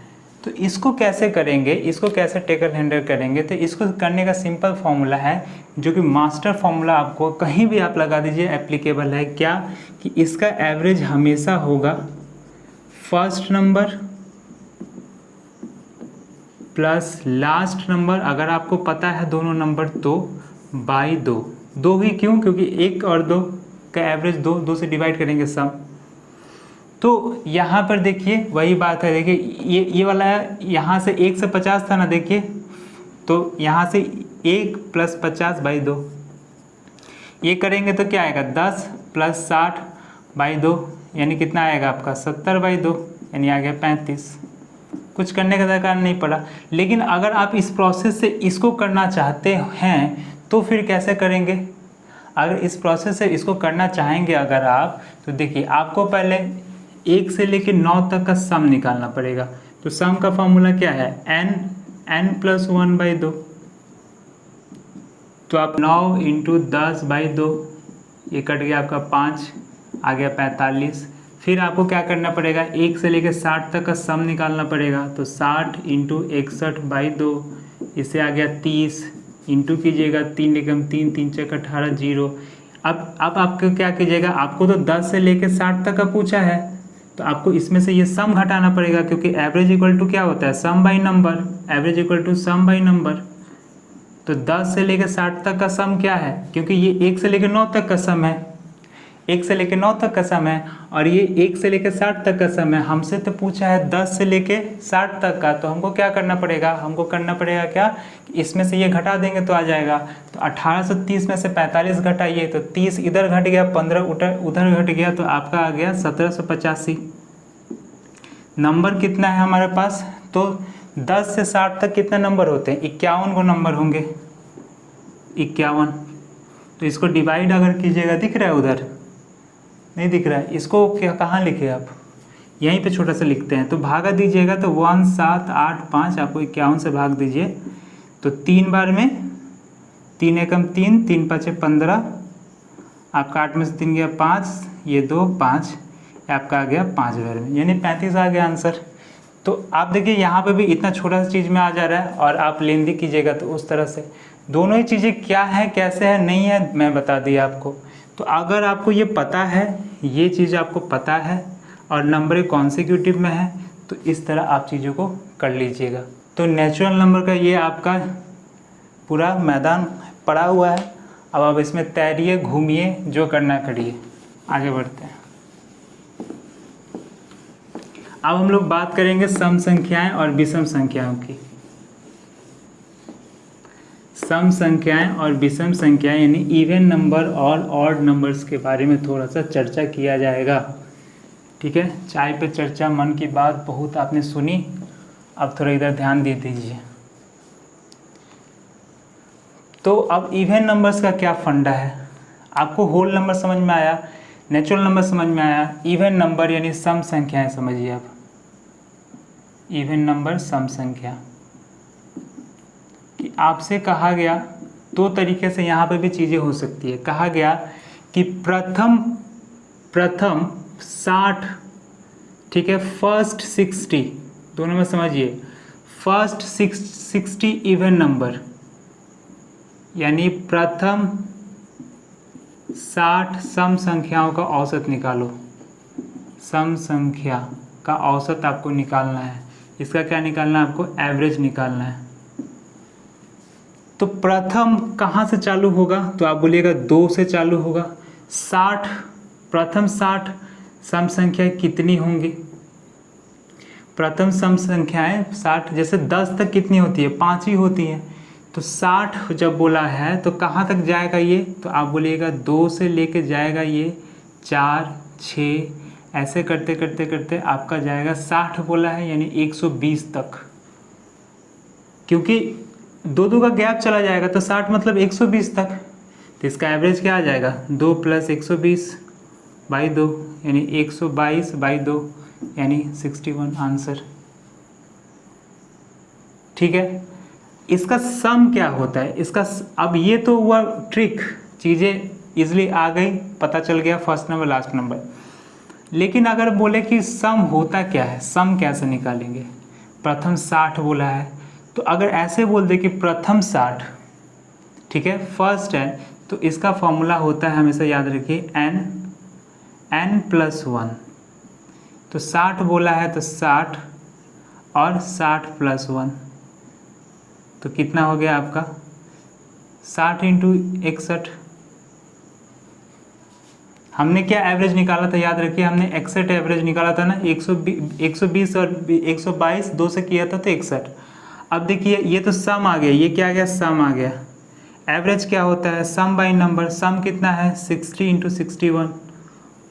तो इसको कैसे करेंगे, इसको कैसे टेकल हैंडल करेंगे? तो इसको करने का सिंपल फॉर्मूला है, जो कि मास्टर फॉर्मूला आपको कहीं भी आप लगा दीजिए एप्लीकेबल है। क्या कि इसका एवरेज हमेशा होगा first number plus last number, अगर आपको पता है दोनों नंबर तो बाई 2। 2 ही क्यों? क्योंकि 1 और 2 का एवरेज 2, 2 से डिवाइड करेंगे सम। तो यहाँ पर देखिए वही बात है, देखिए ये वाला यहाँ से 1 से 50 था ना, देखिए तो यहाँ से 1 + 50/2, ये करेंगे तो क्या आएगा 10 + 60/2, यानी कितना आएगा आपका 70/2, यानी आ गया 35। कुछ करने का दरकार नहीं पड़ा। लेकिन अगर आप इस प्रोसेस से इसको करना चाहते हैं तो फिर कैसे करेंगे? अगर इस प्रोसेस से इसको करना चाहेंगे अगर आप, तो देखिए आपको पहले 1 से लेकर 9 तक का सम निकालना पड़ेगा। तो सम का फॉर्मूला क्या है? n+1/2। तो आप 9 × 10/2, ये कट गया आपका 5, आ गया 45। फिर आपको क्या करना पड़ेगा? 1 से लेकर 60 तक का सम निकालना पड़ेगा। तो 60 × 61/2, इससे आ गया 30, इंटू कीजिएगा 3 एकम 3, 3 चक 18, 0। अब आपको क्या कीजिएगा? आपको तो 10 से लेकर 60 तक का पूछा है, तो आपको इसमें से ये सम घटाना पड़ेगा, क्योंकि एवरेज इक्वल टू क्या होता है? Sum by number. Average equal to sum by number. तो 10 से लेकर 60 तक का सम क्या है? क्योंकि ये 1 से लेकर 9 तक का सम है, 1 से लेकर 9 तक का सम है, और ये 1 से लेकर 60 तक का सम है। हमसे तो पूछा है 10 से लेकर 60 तक का, तो हमको क्या करना पड़ेगा? हमको करना पड़ेगा क्या? इसमें से ये घटा देंगे तो आ जाएगा। तो 1830 में से 45 घटाइए तो 30 इधर घट गया, 15 उधर घट गया, तो आपका आ गया 1785। नंबर कितना है हमारे पास? तो 10 से 60 तक कितने नंबर होते हैं? 51 को नंबर होंगे, 51। तो इसको डिवाइड अगर कीजिएगा, दिख रहा है उधर? नहीं दिख रहा है। इसको क्या, कहाँ लिखे आप? यहीं पे छोटा सा लिखते हैं। तो भागा दीजिएगा, तो 1 7 8 5, आपको 51 से भाग दीजिए। तो 3 बार में 3 एकम 3, 3 5 15, आपका 8 में से 3 गया 5, ये 2 5, आपका आ गया 5 बार में, यानी 35 आ गया आंसर। तो आप देखिए यहाँ पे भी इतना छोटा सा चीज़ में आ जा रहा है और आप लेंदी कीजिएगा तो उस तरह से। दोनों ही चीज़ें क्या है कैसे है नहीं है मैं बता दिया आपको। तो अगर आपको ये पता है, ये चीज़ आपको पता है और नंबर कॉन्सिक्यूटिव में है तो इस तरह आप चीज़ों को कर लीजिएगा। तो नेचुरल नंबर का ये आपका पूरा मैदान पड़ा हुआ है। अब आप इसमें तैरिए, घूमिए, जो करना करिए। आगे बढ़ते हैं। अब हम लोग बात करेंगे सम संख्याएं और विषम संख्याओं की। सम संख्याएं और विषम संख्याएं यानी इवन नंबर और ऑड नंबर्स के बारे में थोड़ा सा चर्चा किया जाएगा। ठीक है, चाय पे चर्चा मन की बात बहुत आपने सुनी, अब थोड़ा इधर ध्यान दे दीजिए। तो अब इवन नंबर्स का क्या फंडा है, आपको होल नंबर समझ में आया, नेचुरल नंबर समझ में आया, इवन नंबर यानी सम संख्याएं समझिए। अब इवन नंबर सम संख्या कि आपसे कहा गया दो तरीके से यहाँ पे भी चीज़ें हो सकती है। कहा गया कि प्रथम 60, ठीक है, फर्स्ट 60, दोनों में समझिए, फर्स्ट 60 इवन नंबर यानी प्रथम 60 सम संख्याओं का औसत निकालो। सम संख्या का औसत आपको निकालना है। इसका क्या निकालना है आपको, एवरेज निकालना है। तो प्रथम कहाँ से चालू होगा, तो आप बोलिएगा 2 से चालू होगा। 60 प्रथम 60 सम संख्याएं कितनी होंगी, प्रथम सम संख्याएं 60, जैसे 10 तक कितनी होती है, 5 ही होती हैं। तो 60 जब बोला है तो कहाँ तक जाएगा ये, तो आप बोलिएगा 2 से लेके जाएगा ये 4, 6, ऐसे करते करते करते आपका जाएगा 60 बोला है यानी 120 तक, क्योंकि 2 का गैप चला जाएगा तो 60 मतलब 120 तक। तो इसका एवरेज क्या आ जाएगा, 2 + 120/2 यानी 122/2 यानी 61 आंसर। ठीक है, इसका सम क्या होता है, इसका अब ये तो हुआ ट्रिक, चीज़ें इजली आ गई, पता चल गया फर्स्ट नंबर लास्ट नंबर। लेकिन अगर बोले कि सम होता क्या है, सम कैसे निकालेंगे, प्रथम 60 बोला है तो अगर ऐसे बोल दे कि प्रथम 60, ठीक है, फर्स्ट है, तो इसका फॉर्मूला होता है, हमेशा याद रखिए, n+1। तो 60 बोला है तो 60 और 60 + 1 तो कितना हो गया आपका 60 × 61। हमने क्या एवरेज निकाला था, याद रखिए, हमने 61 एवरेज निकाला था ना, 120 और 122 2 से किया था तो 61। अब देखिए ये तो सम आ गया, ये क्या आ गया, सम आ गया। एवरेज क्या होता है, सम बाई नंबर, सम कितना है 60 × 61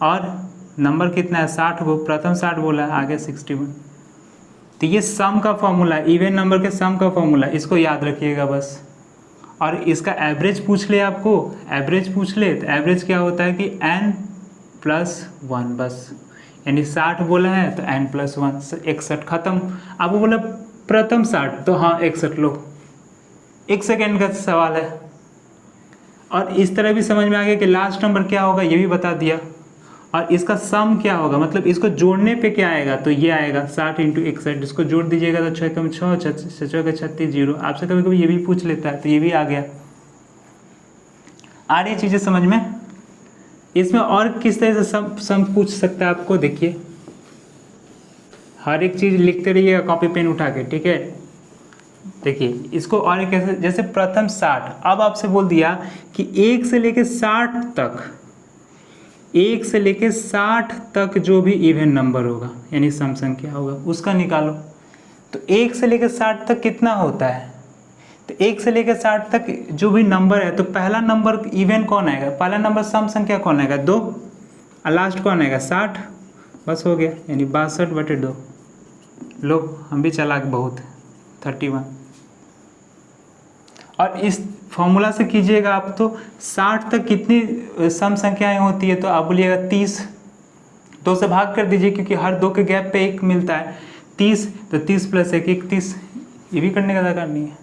और नंबर कितना है 60 को, प्रथम 60 बोला है, आगे 61। तो ये सम का फॉर्मूला, इवन नंबर के सम का फॉर्मूला, इसको याद रखिएगा बस। और इसका एवरेज पूछ ले, आपको एवरेज पूछ ले तो एवरेज क्या होता है कि n+1 बस, यानी 60 बोला है तो n+1 61 खत्म। अब वो बोला प्रथम 60 तो हाँ 61 लो, 1 सेकेंड का सवाल है। और इस तरह भी समझ में आ गया कि लास्ट नंबर क्या होगा, ये भी बता दिया। और इसका सम क्या होगा, मतलब इसको जोड़ने पे क्या आएगा, तो ये आएगा 60 × 61, इसको जोड़ दीजिएगा तो 6 × 6 6 36 0। आपसे कभी कभी ये भी पूछ लेता है तो ये भी आ गया। आ रही चीज़ें समझ में। इसमें और किस तरह से सम पूछ सकता है आपको, देखिए हर एक चीज़ लिखते रहिएगा कॉपी पेन उठा के, ठीक है। देखिए इसको और कैसे, जैसे प्रथम 60, अब आपसे बोल दिया कि 1 से लेके 60 तक, 1 से लेके 60 तक जो भी इवन नंबर होगा यानी सम संख्या होगा उसका निकालो। तो 1 से लेके 60 तक कितना होता है, तो 1 से लेके 60 तक जो भी नंबर है तो पहला नंबर इवन कौन आएगा, पहला नंबर सम संख्या कौन आएगा 2 और लास्ट कौन आएगा 60, बस हो गया, यानी 62/2। लो हम भी चालाक बहुत, 31। और इस फॉर्मूला से कीजिएगा आप तो 60 तक कितनी सम संख्याएं होती है, तो आप बोलिएगा 30, 2 से भाग कर दीजिए क्योंकि हर 2 के गैप पे 1 मिलता है, 30, तो 30 + 1 31। ये भी करने का दरकार नहीं है।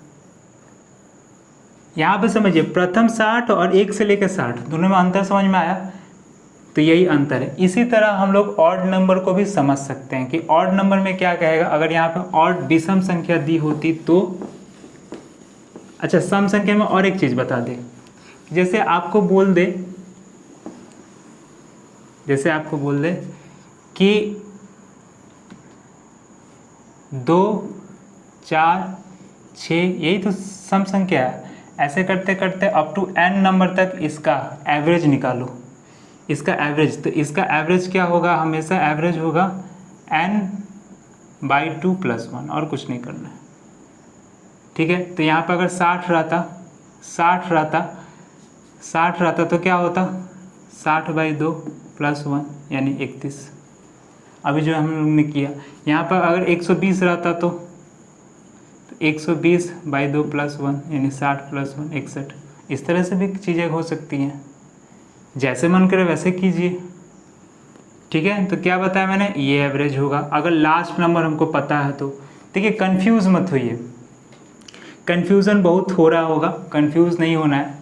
यहाँ पे समझिए प्रथम 60 और 1 से लेकर 60 दोनों में अंतर समझ में आया। तो यही अंतर है। इसी तरह हम लोग ऑड नंबर को भी समझ सकते हैं कि ऑड नंबर में क्या कहेगा। अगर यहाँ पे ऑड विषम संख्या दी होती तो, अच्छा सम संख्या में और एक चीज़ बता दे, जैसे आपको बोल दे कि 2 4 6, यही तो सम संख्या है। ऐसे करते करते अप टू n नंबर तक इसका एवरेज निकालो, इसका एवरेज। तो इसका एवरेज क्या होगा, हमेशा एवरेज होगा n/2 + 1, और कुछ नहीं करना है, ठीक है। तो यहाँ पर अगर 60 रहता तो क्या होता, 60/2 + 1 यानी 31। अभी जो हम लोग ने किया, यहाँ पर अगर 120 रहता तो 120/2 + 1 यानी 60 + 1 61। इस तरह से भी चीज़ें हो सकती हैं, जैसे मन करे वैसे कीजिए, ठीक है। तो क्या बताया मैंने, ये एवरेज होगा। अगर लास्ट नंबर हमको पता है तो देखिए, कंफ्यूज मत होइए, कंफ्यूजन बहुत हो रहा होगा, कंफ्यूज नहीं होना है,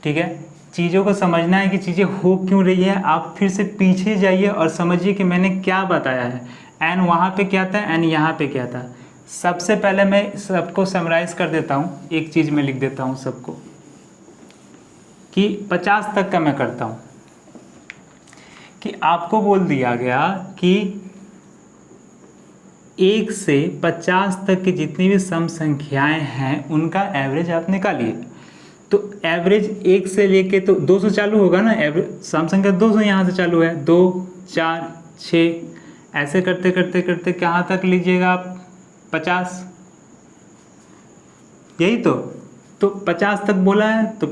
ठीक है। चीज़ों को समझना है कि चीज़ें हो क्यों रही है। आप फिर से पीछे जाइए और समझिए कि मैंने क्या बताया है। एन वहाँ पे क्या था, एन यहाँ पे क्या था। सबसे पहले मैं सबको समराइज़ कर देता हूँ, एक चीज़ में लिख देता हूँ सबको, कि 50 तक का मैं करता हूँ, कि आपको बोल दिया गया कि 1 से 50 तक की जितनी भी सम संख्याएं हैं उनका एवरेज आप निकालिए। तो एवरेज 1 से लेके तो 2 से चालू होगा ना, एवरेज सम संख्या 2 से यहाँ से चालू है, 2 4 6, ऐसे करते करते करते कहाँ तक लीजिएगा आप, 50, यही तो 50 तक बोला है, तो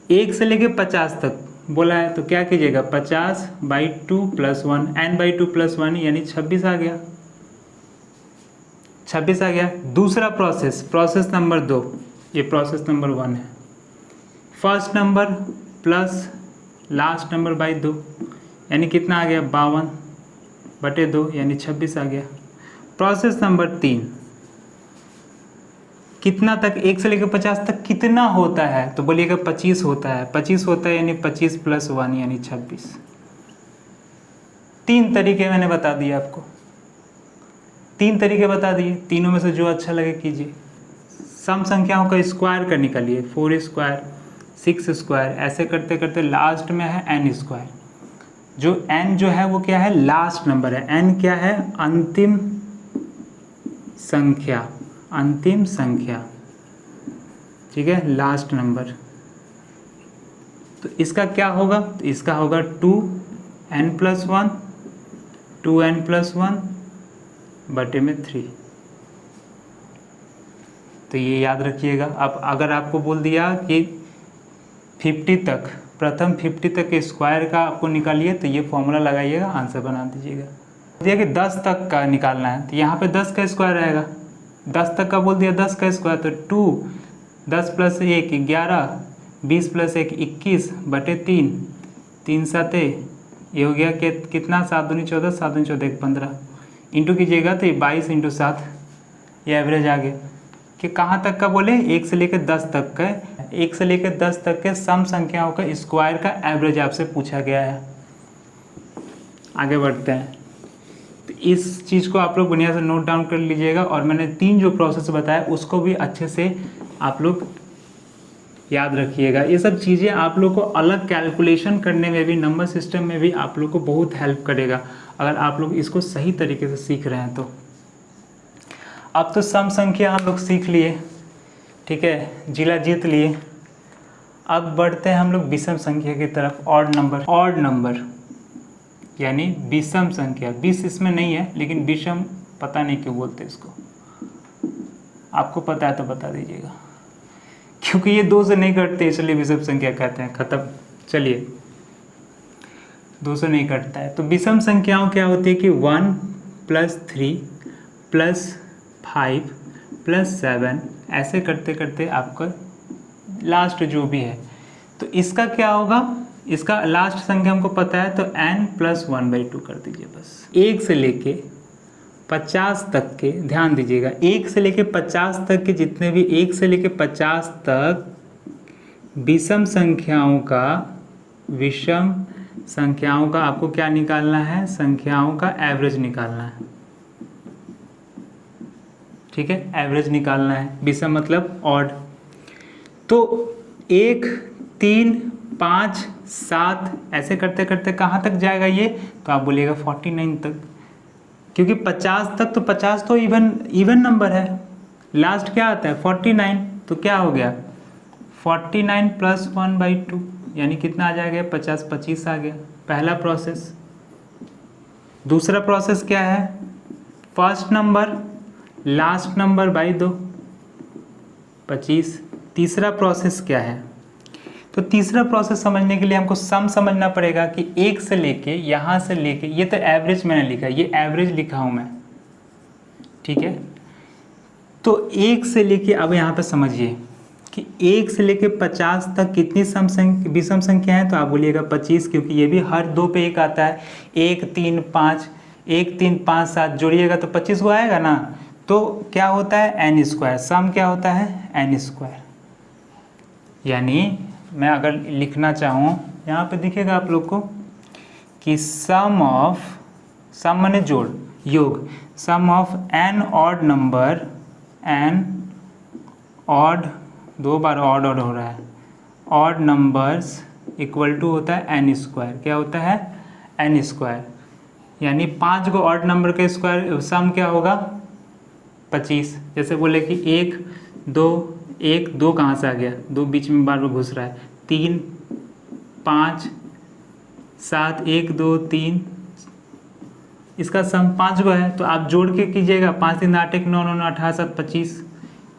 1 से लेके 50 तक बोला है, तो क्या कीजिएगा, 50/2 + 1 n/2 + 1 यानी 26 आ गया, 26 आ गया। दूसरा प्रोसेस नंबर 2, ये प्रोसेस नंबर 1 है। First number plus last number by 2 यानी कितना आ गया, 52/2 यानी 26 आ गया। प्रोसेस नंबर 3, कितना तक, 1 से लेकर 50 तक कितना होता है, तो बोलिएगा 25 होता है, 25 होता है यानी 25 + 1 यानी 26। 3 तरीके मैंने बता दिए आपको, 3 तरीके बता दिए, तीनों में से जो अच्छा लगे कीजिए। सम संख्याओं का स्क्वायर का निकालिए, 4² 6², ऐसे करते करते लास्ट में है n²। जो n जो है वो क्या है, लास्ट नंबर है। n क्या है, अंतिम संख्या, ठीक है, लास्ट नंबर। तो इसका क्या होगा, तो इसका होगा 2n + 1 2n + 1 बटे में 3। तो ये याद रखिएगा। अब अगर आपको बोल दिया कि 50 तक, प्रथम 50 तक के स्क्वायर का आपको निकालिए, तो ये फॉर्मूला लगाइएगा, आंसर बना दीजिएगा। दिया कि 10 तक का निकालना है, तो यहाँ पे 10 का स्क्वायर आएगा, 10 तक का बोल दिया 10 का स्क्वायर, तो 2 10 + 1 11 20 + 1 21/3 3 7 ये हो गया कि कितना, 7 दूनी 14 7 दूनी 14 1 15 इंटू कीजिएगा तो ये 22 × 7, ये एवरेज आ गया। कि कहाँ तक का बोले, 1 से लेकर 10 तक का, 1 से लेकर 10 तक के सम संख्याओं का स्क्वायर का एवरेज आपसे पूछा गया है। आगे बढ़ते हैं। तो इस चीज़ को आप लोग बढ़िया से नोट डाउन कर लीजिएगा, और मैंने 3 जो प्रोसेस बताया उसको भी अच्छे से आप लोग याद रखिएगा। ये सब चीज़ें आप लोग को अलग कैलकुलेशन करने में भी, नंबर सिस्टम में भी आप लोग को बहुत हेल्प करेगा, अगर आप लोग इसको सही तरीके से सीख रहे हैं तो। अब तो सम संख्या हम लोग सीख लिए, ठीक है, जिला जीत लिए। अब बढ़ते हैं हम लोग विषम संख्या की तरफ। ऑड नंबर यानी विषम संख्या, 20 इसमें नहीं है, लेकिन विषम पता नहीं क्यों बोलते इसको, आपको पता है तो बता दीजिएगा, क्योंकि ये 2 से नहीं कटते इसलिए विषम संख्या कहते हैं। खत्म, चलिए 2 से नहीं कटता है। तो विषम संख्याओं क्या होती है कि 1 + 3 + 5 + 7, ऐसे करते करते आपका लास्ट जो भी है, तो इसका क्या होगा, इसका लास्ट संख्या हमको पता है, तो n + 1/2 कर दीजिए बस। 1 से लेके 50 तक के, ध्यान दीजिएगा, 1 से लेके 50 तक के जितने भी 1 से लेके 50 तक विषम संख्याओं का संख्याओं का आपको क्या निकालना है, संख्याओं का एवरेज निकालना है। ठीक है, एवरेज निकालना है, विषम मतलब ऑड। तो 1 3 5 7 ऐसे करते करते कहाँ तक जाएगा ये, तो आप बोलिएगा 49 तक, क्योंकि 50 तक, तो 50 तो इवन नंबर है, लास्ट क्या आता है 49, तो क्या हो गया 49 + 1/2, यानी कितना आ जाएगा 50, 25 आ गया, पहला प्रोसेस। दूसरा प्रोसेस क्या है, first number last number by 2, 25। तीसरा प्रोसेस क्या है, तो तीसरा प्रोसेस समझने के लिए हमको सम समझना पड़ेगा कि 1 से लेके यहाँ से लेके, ये तो एवरेज मैंने लिखा है, ये एवरेज लिखा हूँ मैं, ठीक है। तो 1 से लेके, अब यहाँ पे समझिए कि 1 से लेके 50 तक कितनी विषम संख्या है, तो आप बोलिएगा 25, क्योंकि ये भी हर 2 पे 1 आता है। 1 3 5 1 3 5 7 जोड़िएगा तो 25 को आएगा ना, तो क्या होता है n², सम क्या होता है n²। यानी मैं अगर लिखना चाहूँ, यहाँ पे दिखेगा आप लोग को कि सम माने जोड़, योग, sum of n odd number, n odd, 2 बार ऑड हो रहा है, ऑड नंबर्स इक्वल टू होता है n², क्या होता है n², यानी 5 को ऑड नंबर का स्क्वायर, सम क्या होगा 25। जैसे बोले कि 1 2 कहाँ से आ गया, 2 बीच में बार बार घुस रहा है, 3 5 7 1 2 3, इसका सम 5 गो है, तो आप जोड़ के कीजिएगा, 5 3 8 1 9 9 18 7 25,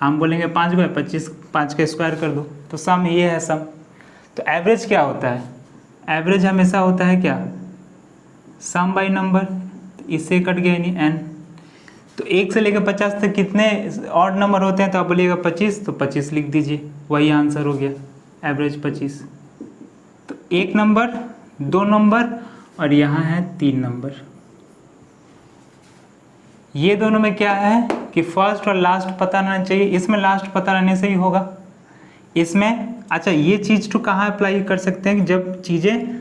हम बोलेंगे 5 गो है, 25 5 का स्क्वायर कर दो, तो सम ये है सम। तो एवरेज क्या होता है, एवरेज हमेशा होता है क्या, सम बाई नंबर, इससे कट गया यानी n। तो 1 से लेकर 50 तक कितने ऑड नंबर होते हैं, तो आप बोलिएगा 25, तो 25 लिख दीजिए, वही आंसर हो गया, एवरेज 25। तो 1 नंबर 2 नंबर और यहाँ है 3 नंबर। ये दोनों में क्या है कि फर्स्ट और लास्ट पता रहना चाहिए, इसमें लास्ट पता रहने से ही होगा इसमें। अच्छा, ये चीज़ तो कहाँ अप्लाई कर सकते हैं, जब चीज़ें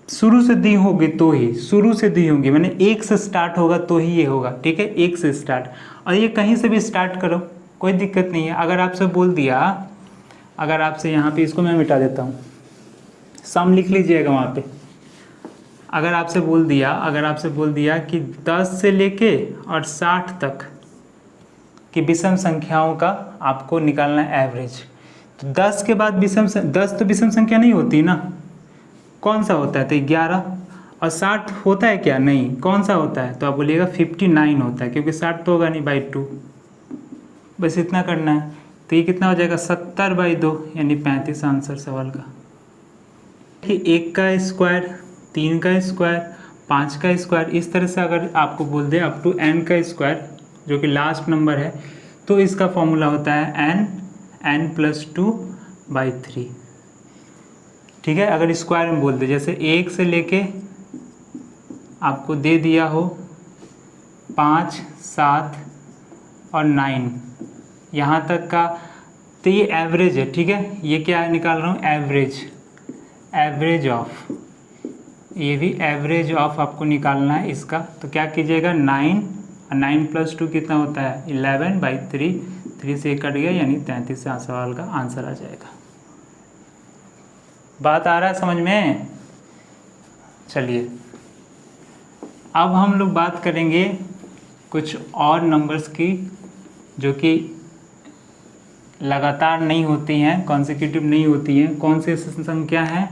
शुरू से दी होगी तो ही, शुरू से दी होंगी, मैंने 1 से स्टार्ट होगा तो ही ये होगा, ठीक है, 1 से स्टार्ट, और ये कहीं से भी स्टार्ट करो, कोई दिक्कत नहीं है। अगर आपसे बोल दिया, अगर आपसे यहाँ पे, इसको मैं मिटा देता हूँ, सम लिख लीजिएगा वहाँ पे। अगर आपसे बोल दिया कि 10 से लेके और 60 तक की विषम संख्याओं का आपको निकालना है एवरेज, तो 10 के बाद 10 तो विषम संख्या नहीं होती ना, कौन सा होता है, तो 11, और 60 होता है क्या, नहीं, कौन सा होता है, तो आप बोलिएगा 59 होता है, क्योंकि 60 तो होगा नहीं बाई 2, बस इतना करना है। तो ये कितना हो जाएगा 70/2, यानी 35 आंसर सवाल का। 1 का स्क्वायर, 3 का स्क्वायर, 5 का स्क्वायर, इस तरह से अगर आपको बोल दे अप टू n का स्क्वायर, जो कि लास्ट नंबर है, तो इसका फॉर्मूला होता है n + 2/3, ठीक है। अगर स्क्वायर में बोल दे, जैसे 1 से लेके आपको दे दिया हो 5 7 और 9 यहाँ तक का, तो ये एवरेज है, ठीक है। ये क्या निकाल रहा हूँ, एवरेज ऑफ, ये भी एवरेज ऑफ आपको निकालना है इसका। तो क्या कीजिएगा, 9 + 2 कितना होता है 11/3, 3 से कट गया, यानी 33 से सवाल का आंसर आ जाएगा। बात आ रहा है समझ में। चलिए अब हम लोग बात करेंगे कुछ और नंबर्स की, जो कि लगातार नहीं होती हैं, कॉन्सेक्यूटिव नहीं होती हैं। कौन सी संख्या है,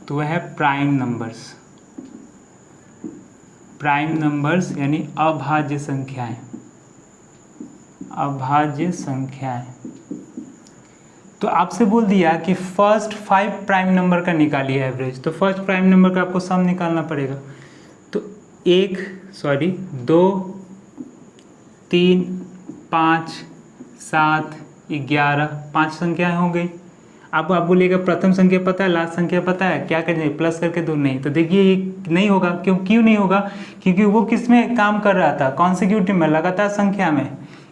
तो वह है प्राइम नंबर्स, यानी अभाज्य संख्याएं, तो आपसे बोल दिया कि फर्स्ट 5 प्राइम नंबर का निकालिए एवरेज, तो फर्स्ट प्राइम नंबर का आपको सम निकालना पड़ेगा। तो 2 3 5 7 11 5 संख्याएं हो गई। आप बोलिएगा प्रथम संख्या पता है, लास्ट संख्या पता है, क्या करेंगे, प्लस करके दो, नहीं। तो देखिए ये नहीं होगा, क्यों नहीं होगा, क्योंकि वो किस में काम कर रहा था, कॉन्सेक्यूटिव में, लगातार संख्या में।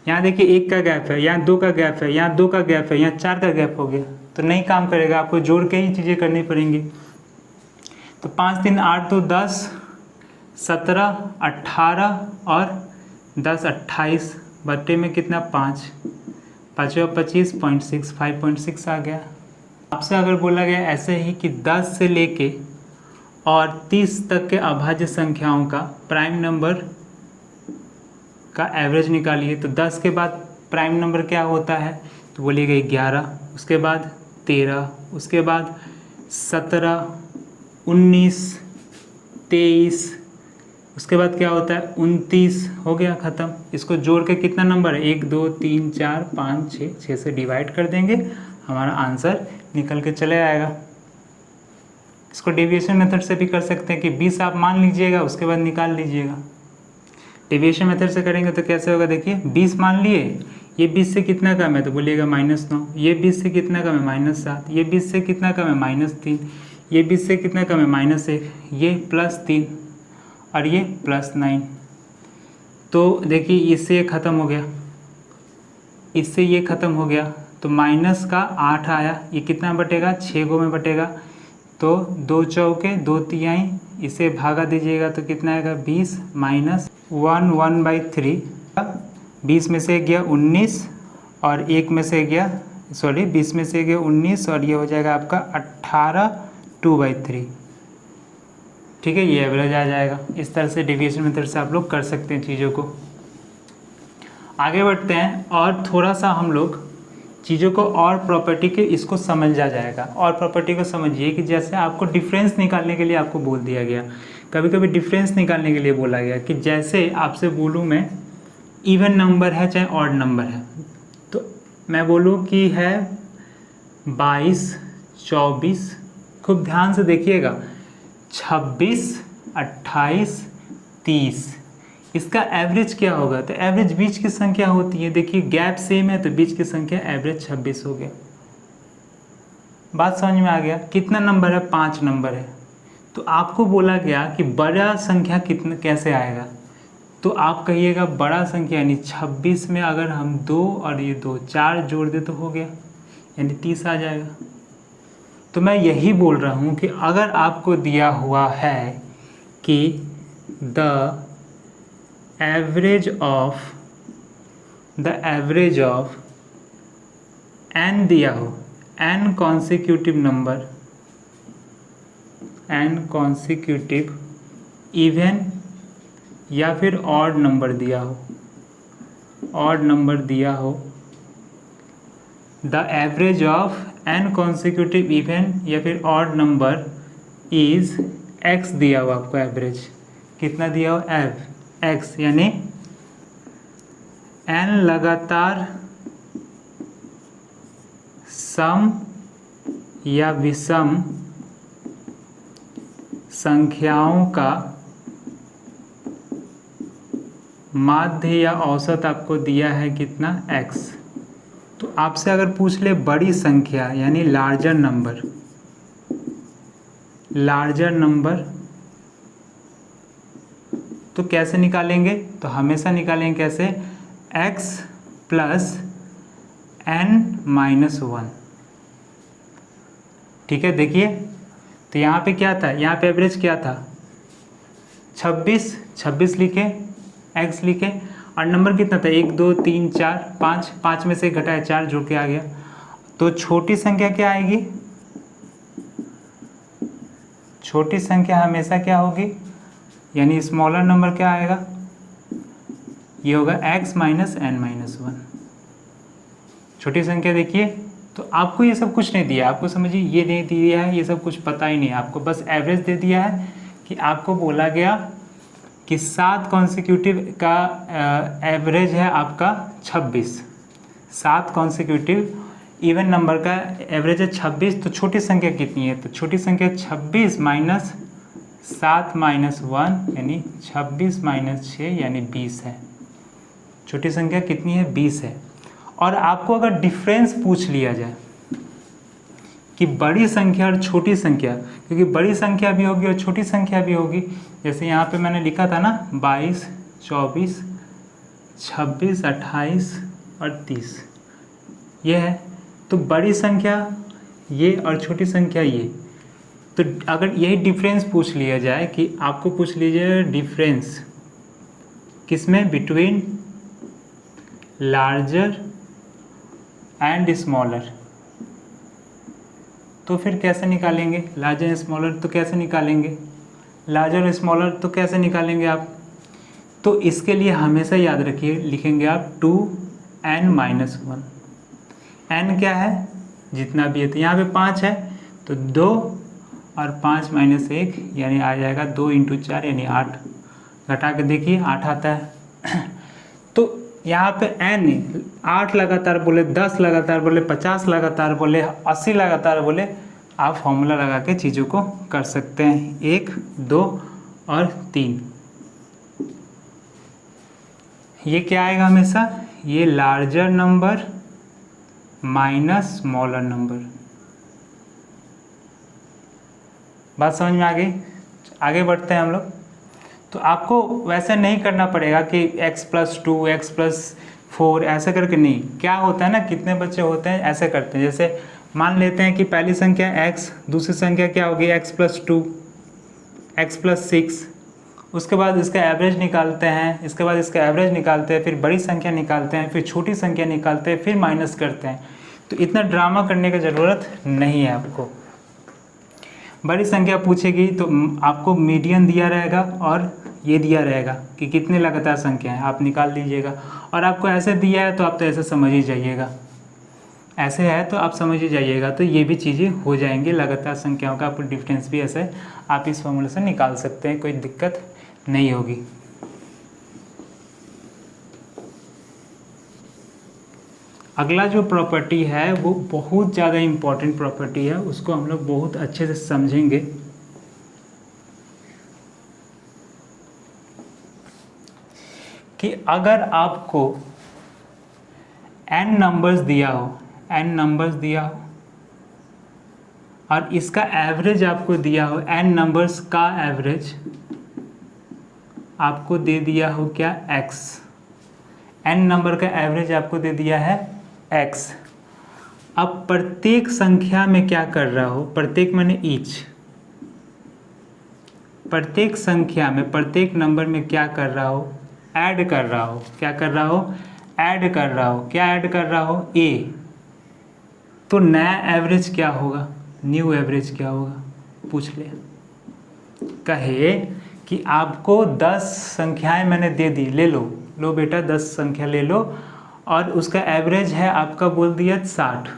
यहाँ देखिए 1 का गैप है, यहाँ 2 का गैप है, यहाँ 2 का गैप है, यहाँ 4 का गैप हो गया, तो नहीं काम करेगा, आपको जोड़ के ही चीज़ें करनी पड़ेंगी। तो 5 3 8 2 10, 17 18 और 10 28 बट्टे में कितना 5, 5 25.6, 5.6 आ गया। आपसे अगर बोला गया ऐसे ही कि 10 से लेके और 30 तक के अभाज्य संख्याओं का प्राइम नंबर का एवरेज निकालिए, तो 10 के बाद प्राइम नंबर क्या होता है, तो बोलिएगा 11, उसके बाद 13, उसके बाद 17, 19, 23, उसके बाद क्या होता है 29, हो गया ख़त्म। इसको जोड़ के कितना नंबर है 1 2 3 4 5 6, 6 से डिवाइड कर देंगे, हमारा आंसर निकल के चले आएगा। इसको डेविएशन मेथड से भी कर सकते हैं कि 20 आप मान लीजिएगा, उसके बाद निकाल लीजिएगा। डेविएशन मेथड से करेंगे तो कैसे होगा, देखिए 20 मान लिए, ये 20 से कितना कम है तो बोलिएगा -9, ये 20 से कितना कम है -7, ये 20 से कितना कम है -3, ये 20 से कितना कम है -1, ये +3 और ये +9। तो देखिए इससे ये ख़त्म हो गया, इससे ये ख़त्म हो गया, तो माइनस का 8 आया, ये कितना बटेगा 6 गो में बटेगा, तो 2 चौके 2 तिहाई, इसे भागा दीजिएगा तो कितना आएगा 20 -1 1/3, 20 में से गया 19 और 1 में से गया 20 में से गया 19 और ये हो जाएगा आपका 18 2/3। ठीक है, ये एवरेज आ जाएगा। इस तरह से डेविएशन मेथड से आप लोग कर सकते हैं चीज़ों को। आगे बढ़ते हैं और थोड़ा सा हम लोग चीज़ों को और प्रॉपर्टी के इसको समझा जाएगा। और प्रॉपर्टी को समझिए कि जैसे आपको डिफरेंस निकालने के लिए आपको बोल दिया गया, कभी कभी डिफरेंस निकालने के लिए बोला गया कि जैसे आपसे बोलूँ मैं इवन नंबर है चाहे ऑड नंबर है, तो मैं बोलूँ कि है 22 24, खूब ध्यान से देखिएगा, 26 28 30, इसका एवरेज क्या होगा, तो एवरेज बीच की संख्या होती है। देखिए गैप सेम है तो बीच की संख्या एवरेज 26 हो गया। बात समझ में आ गया। कितना नंबर है, 5 नंबर है, तो आपको बोला गया कि बड़ा संख्या कितना कैसे आएगा, तो आप कहिएगा बड़ा संख्या यानी 26 में अगर हम 2 और ये 2 4 जोड़ दे तो हो गया, यानी 30 आ जाएगा। तो मैं यही बोल रहा हूँ कि अगर आपको दिया हुआ है कि द एवरेज ऑफ n दिया हो, n consecutive number, n consecutive even या फिर ऑड नंबर दिया हो, ऑड नंबर दिया हो, the average of n consecutive even या फिर ऑड नंबर इज x दिया हो आपको, एवरेज कितना दिया हो x, यानी n लगातार सम या विषम संख्याओं का माध्य या औसत आपको दिया है कितना x। तो आपसे अगर पूछ ले बड़ी संख्या यानी लार्जर नंबर तो कैसे निकालेंगे, तो हमेशा निकालेंगे कैसे, x प्लस n-1। ठीक है, देखिए तो यहाँ पे क्या था, यहाँ पे एवरेज क्या था 26 लिखे, x लिखे, और नंबर कितना था 1 2 3 4 5, 5 में से घटाया 4 जुड़ के आ गया। तो छोटी संख्या क्या आएगी, छोटी संख्या हमेशा क्या होगी, यानी स्मॉलर नंबर क्या आएगा, ये होगा x माइनस n-1। छोटी संख्या देखिए, तो आपको ये सब कुछ नहीं दिया, आपको समझिए ये नहीं दिया है, ये सब कुछ पता ही नहीं, आपको बस एवरेज दे दिया है कि आपको बोला गया कि 7 कॉन्सिक्यूटिव का एवरेज है आपका 26, 7 कॉन्सिक्यूटिव इवन नंबर का एवरेज है 26। तो छोटी संख्या कितनी है, तो छोटी संख्या 26 माइनस 7 माइनस 1 यानी 26 माइनस 6 यानी 20 है। छोटी संख्या कितनी है, 20 है। और आपको अगर डिफरेंस पूछ लिया जाए कि बड़ी संख्या और छोटी संख्या, क्योंकि बड़ी संख्या भी होगी और छोटी संख्या भी होगी, जैसे यहाँ पे मैंने लिखा था ना 22 24 26 28 और 30, ये है। तो बड़ी संख्या ये और छोटी संख्या ये, तो अगर यही डिफरेंस पूछ लिया जाए कि आपको पूछ लीजिए डिफरेंस किसमें, बिटवीन लार्जर एंड स्मॉलर, तो फिर कैसे निकालेंगे? लार्जर एंड स्मॉलर तो कैसे निकालेंगे? लार्जर और स्मॉलर तो कैसे निकालेंगे आप? तो इसके लिए हमेशा याद रखिए, लिखेंगे आप 2n-1। n क्या है? जितना भी है, तो यहाँ पे 5 है तो 2 और 5 - 1 यानी आ जाएगा 2 × 4 यानी 8। घटा के देखिए 8 आता है। तो यहाँ पे n 8 लगातार बोले, 10 लगातार बोले, 50 लगातार बोले, 80 लगातार बोले, आप फॉर्मूला लगा के चीज़ों को कर सकते हैं। 1, 2 और 3। ये क्या आएगा हमेशा? ये larger number minus smaller number. बात समझ में आ गई? आगे बढ़ते हैं हम लोग। तो आपको वैसे नहीं करना पड़ेगा कि x + 2 x + 4 ऐसे करके, नहीं। क्या होता है ना, कितने बच्चे होते हैं ऐसे करते हैं। जैसे मान लेते हैं कि पहली संख्या x, दूसरी संख्या क्या होगी x + 2 x + 6, उसके बाद इसका एवरेज निकालते हैं, इसके बाद इसका एवरेज निकालते हैं, फिर बड़ी संख्या निकालते हैं, फिर छोटी संख्या निकालते हैं, फिर माइनस करते हैं। तो इतना ड्रामा करने की ज़रूरत नहीं है आपको। बड़ी संख्या पूछेगी तो आपको मीडियन दिया रहेगा और ये दिया रहेगा कि कितने लगातार संख्या हैं, आप निकाल लीजिएगा। और आपको ऐसे दिया है तो आप तो ऐसे समझ ही जाइएगा, ऐसे है तो आप समझ ही जाइएगा। तो ये भी चीज़ें हो जाएंगी, लगातार संख्याओं का आपको डिफरेंस भी ऐसे आप इस फॉर्मूले से निकाल सकते हैं, कोई दिक्कत नहीं होगी। अगला जो प्रॉपर्टी है वो बहुत ज़्यादा इम्पॉर्टेंट प्रॉपर्टी है, उसको हम लोग बहुत अच्छे से समझेंगे। कि अगर आपको n नंबर्स दिया हो, n नंबर्स दिया हो और इसका एवरेज आपको दिया हो, n नंबर्स का एवरेज आपको दे दिया हो क्या, x। n नंबर का एवरेज आपको दे दिया है x। अब प्रत्येक संख्या में क्या कर रहा हो, प्रत्येक माने ईच, प्रत्येक संख्या में, प्रत्येक नंबर में क्या कर रहा हो, ऐड कर रहा हो। क्या कर रहा हो? ऐड कर रहा हो। क्या ऐड कर रहा हो? a। तो नया एवरेज क्या होगा, न्यू एवरेज क्या होगा, पूछ ले। कहे कि आपको 10 संख्याएं मैंने दे दी, ले लो, लो बेटा 10 संख्या ले लो, और उसका एवरेज है आपका बोल दिया 60।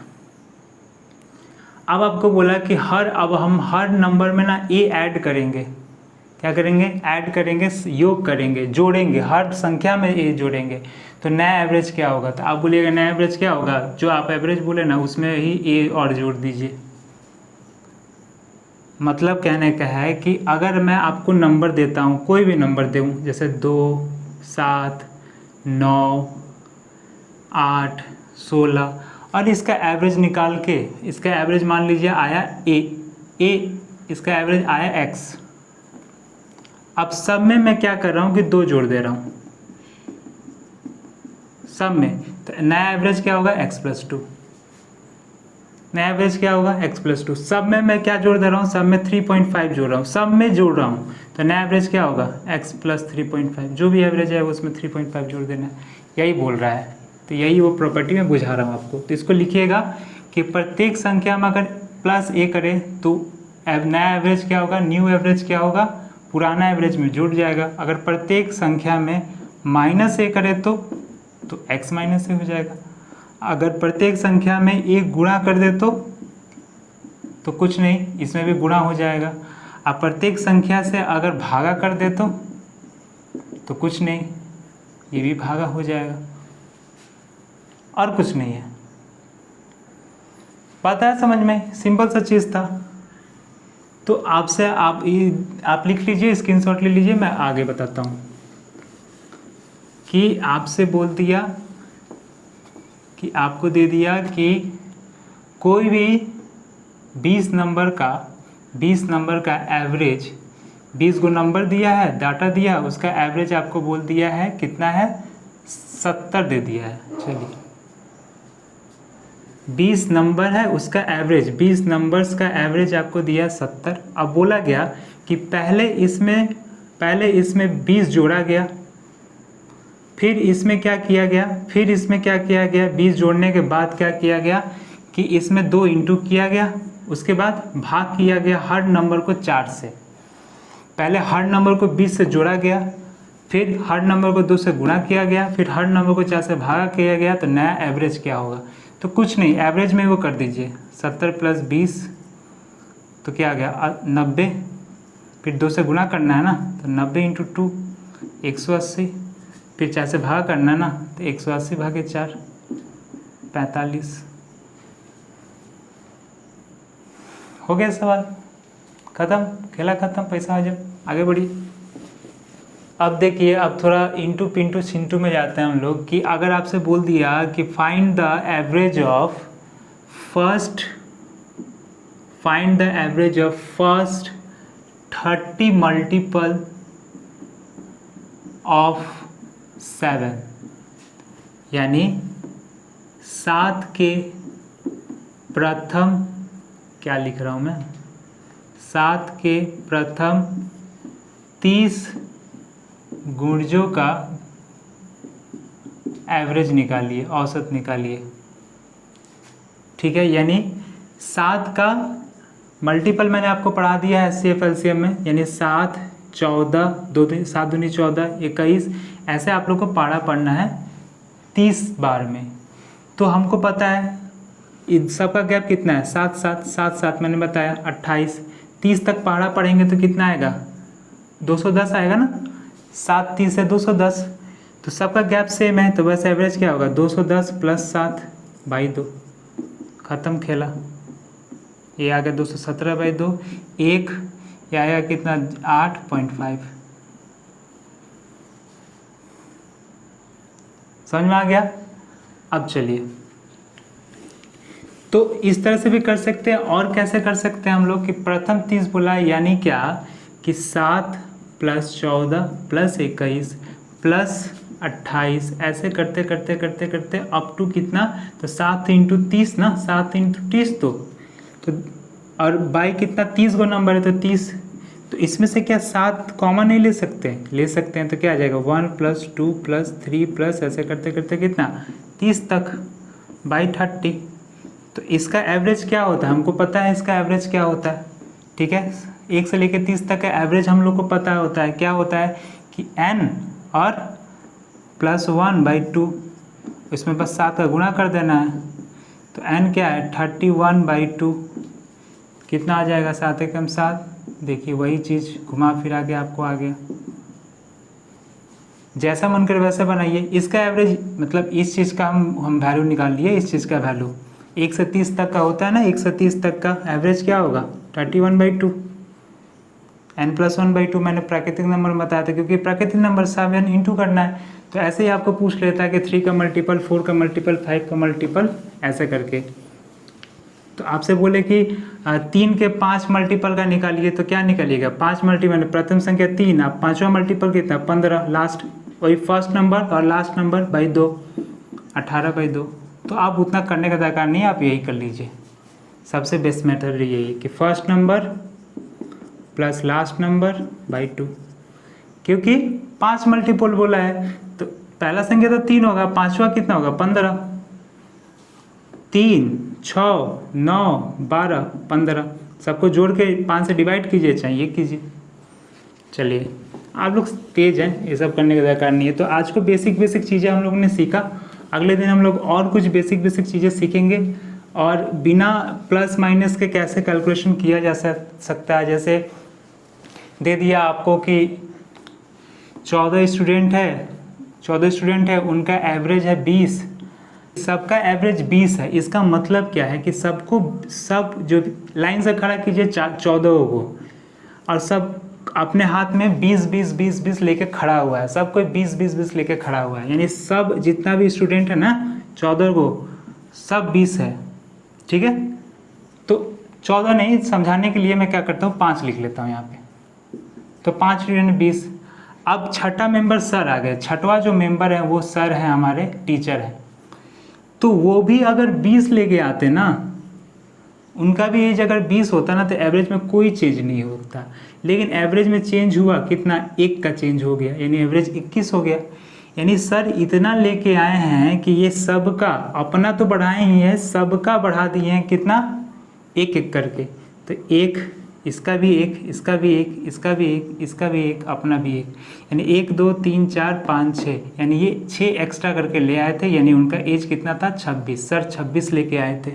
अब आपको बोला कि अब हम हर नंबर में ना ए ऐड करेंगे। क्या करेंगे? ऐड करेंगे, योग करेंगे, जोड़ेंगे, हर संख्या में ए जोड़ेंगे। तो नया एवरेज क्या होगा? तो आप बोलिएगा नया एवरेज क्या होगा, जो आप एवरेज बोले ना उसमें ही ए और जोड़ दीजिए। मतलब कहने का है कि अगर मैं आपको नंबर देता हूँ, कोई भी नंबर दूँ, जैसे 2, 7, 9, 8, 16, और इसका एवरेज निकाल के, इसका एवरेज मान लीजिए आया ए, इसका एवरेज आया x। अब सब में मैं क्या कर रहा हूँ कि 2 जोड़ दे रहा हूँ सब में, तो नया एवरेज क्या होगा, x + 2। नया एवरेज क्या होगा, x + 2। सब में मैं क्या जोड़ दे रहा हूँ, सब में 3.5 जोड़ रहा हूँ, सब में जोड़ रहा हूँ, तो नया एवरेज क्या होगा, x + 3.5। जो भी एवरेज है उसमें 3.5 जोड़ देना है, यही बोल रहा है। तो यही वो प्रॉपर्टी मैं बुझा रहा हूँ आपको। तो इसको लिखिएगा कि प्रत्येक संख्या में अगर +a करें तो नया एवरेज क्या होगा, न्यू एवरेज क्या होगा, पुराना एवरेज में जुड़ जाएगा। अगर प्रत्येक संख्या में -a करें तो x - a हो जाएगा। अगर प्रत्येक संख्या में 1 गुणा कर दे तो कुछ नहीं, इसमें भी गुणा हो जाएगा। अब प्रत्येक संख्या से अगर भागा कर दे तो कुछ नहीं, ये भी भागा हो जाएगा, और कुछ नहीं है। बात है समझ में? सिंपल सा चीज़ था। तो आपसे आप लिख लीजिए, स्क्रीनशॉट ले लीजिए, मैं आगे बताता हूँ। कि आपसे बोल दिया कि आपको दे दिया कि कोई भी 20 नंबर का एवरेज, 20 को नंबर दिया है, डाटा दिया, उसका एवरेज आपको बोल दिया है कितना है, 70 दे दिया है। चलिए 20 नंबर है, उसका एवरेज 20 नंबर्स का एवरेज आपको दिया 70। अब बोला गया कि पहले इसमें 20 जोड़ा गया, फिर इसमें क्या किया गया, 20 जोड़ने के बाद क्या किया गया कि इसमें 2 इंटू किया गया, उसके बाद भाग किया गया हर नंबर को 4 से। पहले हर नंबर को 20 से जोड़ा गया, फिर हर नंबर को 2 से गुणा किया गया, फिर हर नंबर को 4 से भागा किया गया, तो नया एवरेज क्या होगा। तो कुछ नहीं, एवरेज में वो कर दीजिए 70 + 20 तो क्या आ गया 90, फिर 2 से गुणा करना है ना, तो 90 × 2 180, फिर 4 से भागा करना है ना, तो 180 भागे 4 45। हो गया सवाल ख़त्म, खेला ख़त्म, पैसा आ जाओ, आगे बढ़िए। अब देखिए, अब थोड़ा इंटू पिंटू छिंटू में जाते हैं हम लोग कि अगर आपसे बोल दिया कि find the average of first 30 multiple of 7, यानी 7 के प्रथम, क्या लिख रहा हूँ मैं, 7 के प्रथम 30 गुणजों का एवरेज निकालिए, औसत निकालिए। ठीक है, यानी 7 का मल्टीपल मैंने आपको पढ़ा दिया है एचसीएफ एलसीएम में, यानी 7 14 7 दूनी 14 21, ऐसे आप लोग को पढ़ा पढ़ना है 30 बार में। तो हमको पता है इन सब का गैप कितना है, 7 7 7 7 मैंने बताया 28, 30 तक पढ़ा पढ़ेंगे तो कितना आएगा 210 आएगा ना, 7 30 है 210, तो सबका गैप सेम है, तो बस एवरेज क्या होगा 210 + 7 / 2, ख़त्म खेला। ये आ गया 217 / 2, एक ये आया कितना 8.5। समझ में आ गया। अब चलिए, तो इस तरह से भी कर सकते हैं, और कैसे कर सकते हैं हम लोग कि प्रथम 30 बोला है, यानी क्या कि 7 + 14 + 21 + 28, ऐसे करते करते करते करते अप टू कितना, तो 7 × 30 ना, 7 × 30 तो और बाई कितना 30 गो नंबर है तो 30, तो इसमें से क्या 7 कॉमन नहीं ले सकते हैं, तो क्या आ जाएगा 1 + 2 + 3 + ऐसे करते करते कितना 30 तक / 30। तो इसका एवरेज क्या होता है, हमको पता है इसका एवरेज क्या होता है। ठीक है, 1 से लेकर 30 तक का एवरेज हम लोग को पता होता है, क्या होता है कि n और +1/2, इसमें बस 7 का गुणा कर देना है, तो n क्या है 31/2, कितना आ जाएगा 7 एकम 7। देखिए वही चीज़ घुमा फिरा के आपको आ गया, जैसा मन करे वैसे बनाइए। इसका एवरेज मतलब इस चीज़ का हम वैल्यू निकाल लिए, इस चीज़ का वैल्यू 1 से 30 तक का होता है ना, 1 से 30 तक का एवरेज क्या होगा 31/2, n + 1/2 मैंने प्राकृतिक नंबर बताया था, क्योंकि प्राकृतिक नंबर 7 इंटू करना है, तो ऐसे ही आपको पूछ लेता है कि 3 का मल्टीपल, 4 का मल्टीपल, 5 का मल्टीपल, ऐसे करके। तो आपसे बोले कि 3 के 5 मल्टीपल का निकालिए, तो क्या निकालिएगा 5 मल्टीपल, प्रथम संख्या 3, आप 5वां मल्टीपल कितना 15, लास्ट वही फर्स्ट नंबर और लास्ट नंबर / 2, 18/2। तो आप उतना करने का दरकार नहीं, आप यही कर लीजिए, सबसे बेस्ट मेथड यही है कि फर्स्ट नंबर + लास्ट नंबर / 2, क्योंकि 5 मल्टीपल बोला है, तो पहला संख्या तो 3 होगा, 5वां कितना होगा 15, 3 6 9 12 15, सबको जोड़ के 5 से डिवाइड कीजिए, चाहे ये कीजिए। चलिए, आप लोग तेज हैं, ये सब करने का दरकार नहीं है। तो आज को बेसिक चीज़ें हम लोग ने सीखा, अगले दिन हम लोग और कुछ बेसिक चीज़ें सीखेंगे, और बिना प्लस माइनस के कैसे कैलकुलेशन किया जा सकता है। जैसे दे दिया आपको कि 14 स्टूडेंट है, उनका एवरेज है 20, सबका एवरेज 20 है, इसका मतलब क्या है कि सब जो लाइन से खड़ा कीजिए 14 को, और सब अपने हाथ में 20 लेके खड़ा हुआ है, सब कोई 20 लेके खड़ा हुआ है, यानी सब जितना भी स्टूडेंट है ना 14 को, सब 20 है। ठीक है, तो 14 नहीं, समझाने के लिए मैं क्या करता हूँ 5 लिख लेता हूँ यहाँ पे, तो 5 स्टूडेंट 20। अब छठा मेंबर सर आ गए, छठवा जो मेंबर है वो सर है, हमारे टीचर है। तो वो भी अगर 20 लेके आते ना, उनका भी एज अगर 20 होता ना, तो एवरेज में कोई चेंज नहीं होता। लेकिन एवरेज में चेंज हुआ कितना, 1 का चेंज हो गया, यानी एवरेज 21 हो गया। यानी सर इतना लेके आए हैं कि ये सबका, अपना तो बढ़ाए ही है, सबका बढ़ा दिए हैं कितना, 1-1 करके। तो 1, इसका भी 1, इसका भी 1, इसका भी 1, इसका भी 1, अपना भी 1, यानी 1 2 3 4 5 6, यानी ये 6 एक्स्ट्रा करके ले आए थे। यानी उनका एज कितना था, 26। सर 26 लेके आए थे,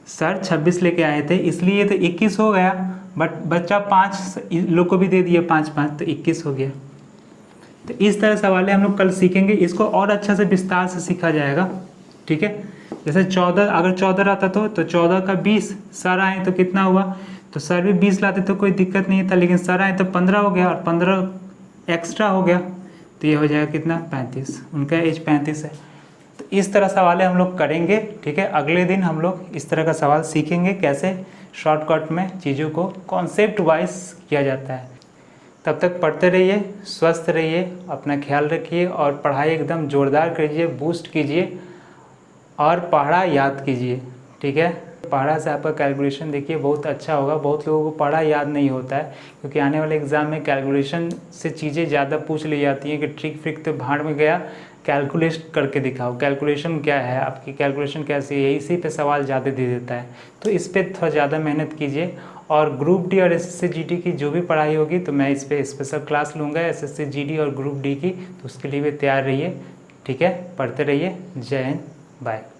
सर 26 लेके आए थे, इसलिए तो 21 हो गया। बट बच्चा 5 लोग को भी दे दिए, 5-5, तो 21 हो गया। तो इस तरह सवाल हम लोग कल सीखेंगे, इसको और अच्छा से विस्तार से सीखा जाएगा। ठीक है, जैसे 14, अगर 14 आता तो 14 का 20, सर आए तो कितना हुआ, तो सर भी 20 लाते तो कोई दिक्कत नहीं था, लेकिन सर आए तो 15 हो गया, और 15 एक्स्ट्रा हो गया, तो ये हो जाएगा कितना, 35। उनका एज 35 है। तो इस तरह सवाल हम लोग करेंगे। ठीक है, अगले दिन हम लोग इस तरह का सवाल सीखेंगे, कैसे शॉर्टकट में चीज़ों को कॉन्सेप्ट वाइज किया जाता है। तब तक पढ़ते रहिए, स्वस्थ रहिए, अपना ख्याल रखिए, और पढ़ाई एकदम ज़ोरदार कीजिए, बूस्ट कीजिए, और पढ़ा याद कीजिए। ठीक है, पढ़ा से आपका कैलकुलेशन देखिए बहुत अच्छा होगा। बहुत लोगों को पढ़ा याद नहीं होता है, क्योंकि आने वाले एग्ज़ाम में कैलकुलेशन से चीज़ें ज़्यादा पूछ ली जाती हैं कि ट्रिक फ्रिक तो भाड़ में गया, कैलकुलेट करके दिखाओ, कैलकुलेशन क्या है, आपकी कैलकुलेशन कैसी है, इसी पे सवाल ज़्यादा दे देता है। तो इस पर थोड़ा ज़्यादा मेहनत कीजिए। और ग्रुप डी और एसएससी जीडी की जो भी पढ़ाई होगी, तो मैं इस पर स्पेशल क्लास लूँगा, एसएससी जीडी और ग्रुप डी की, तो उसके लिए भी तैयार रहिए। ठीक है, पढ़ते रहिए। जय हिंद, बाय।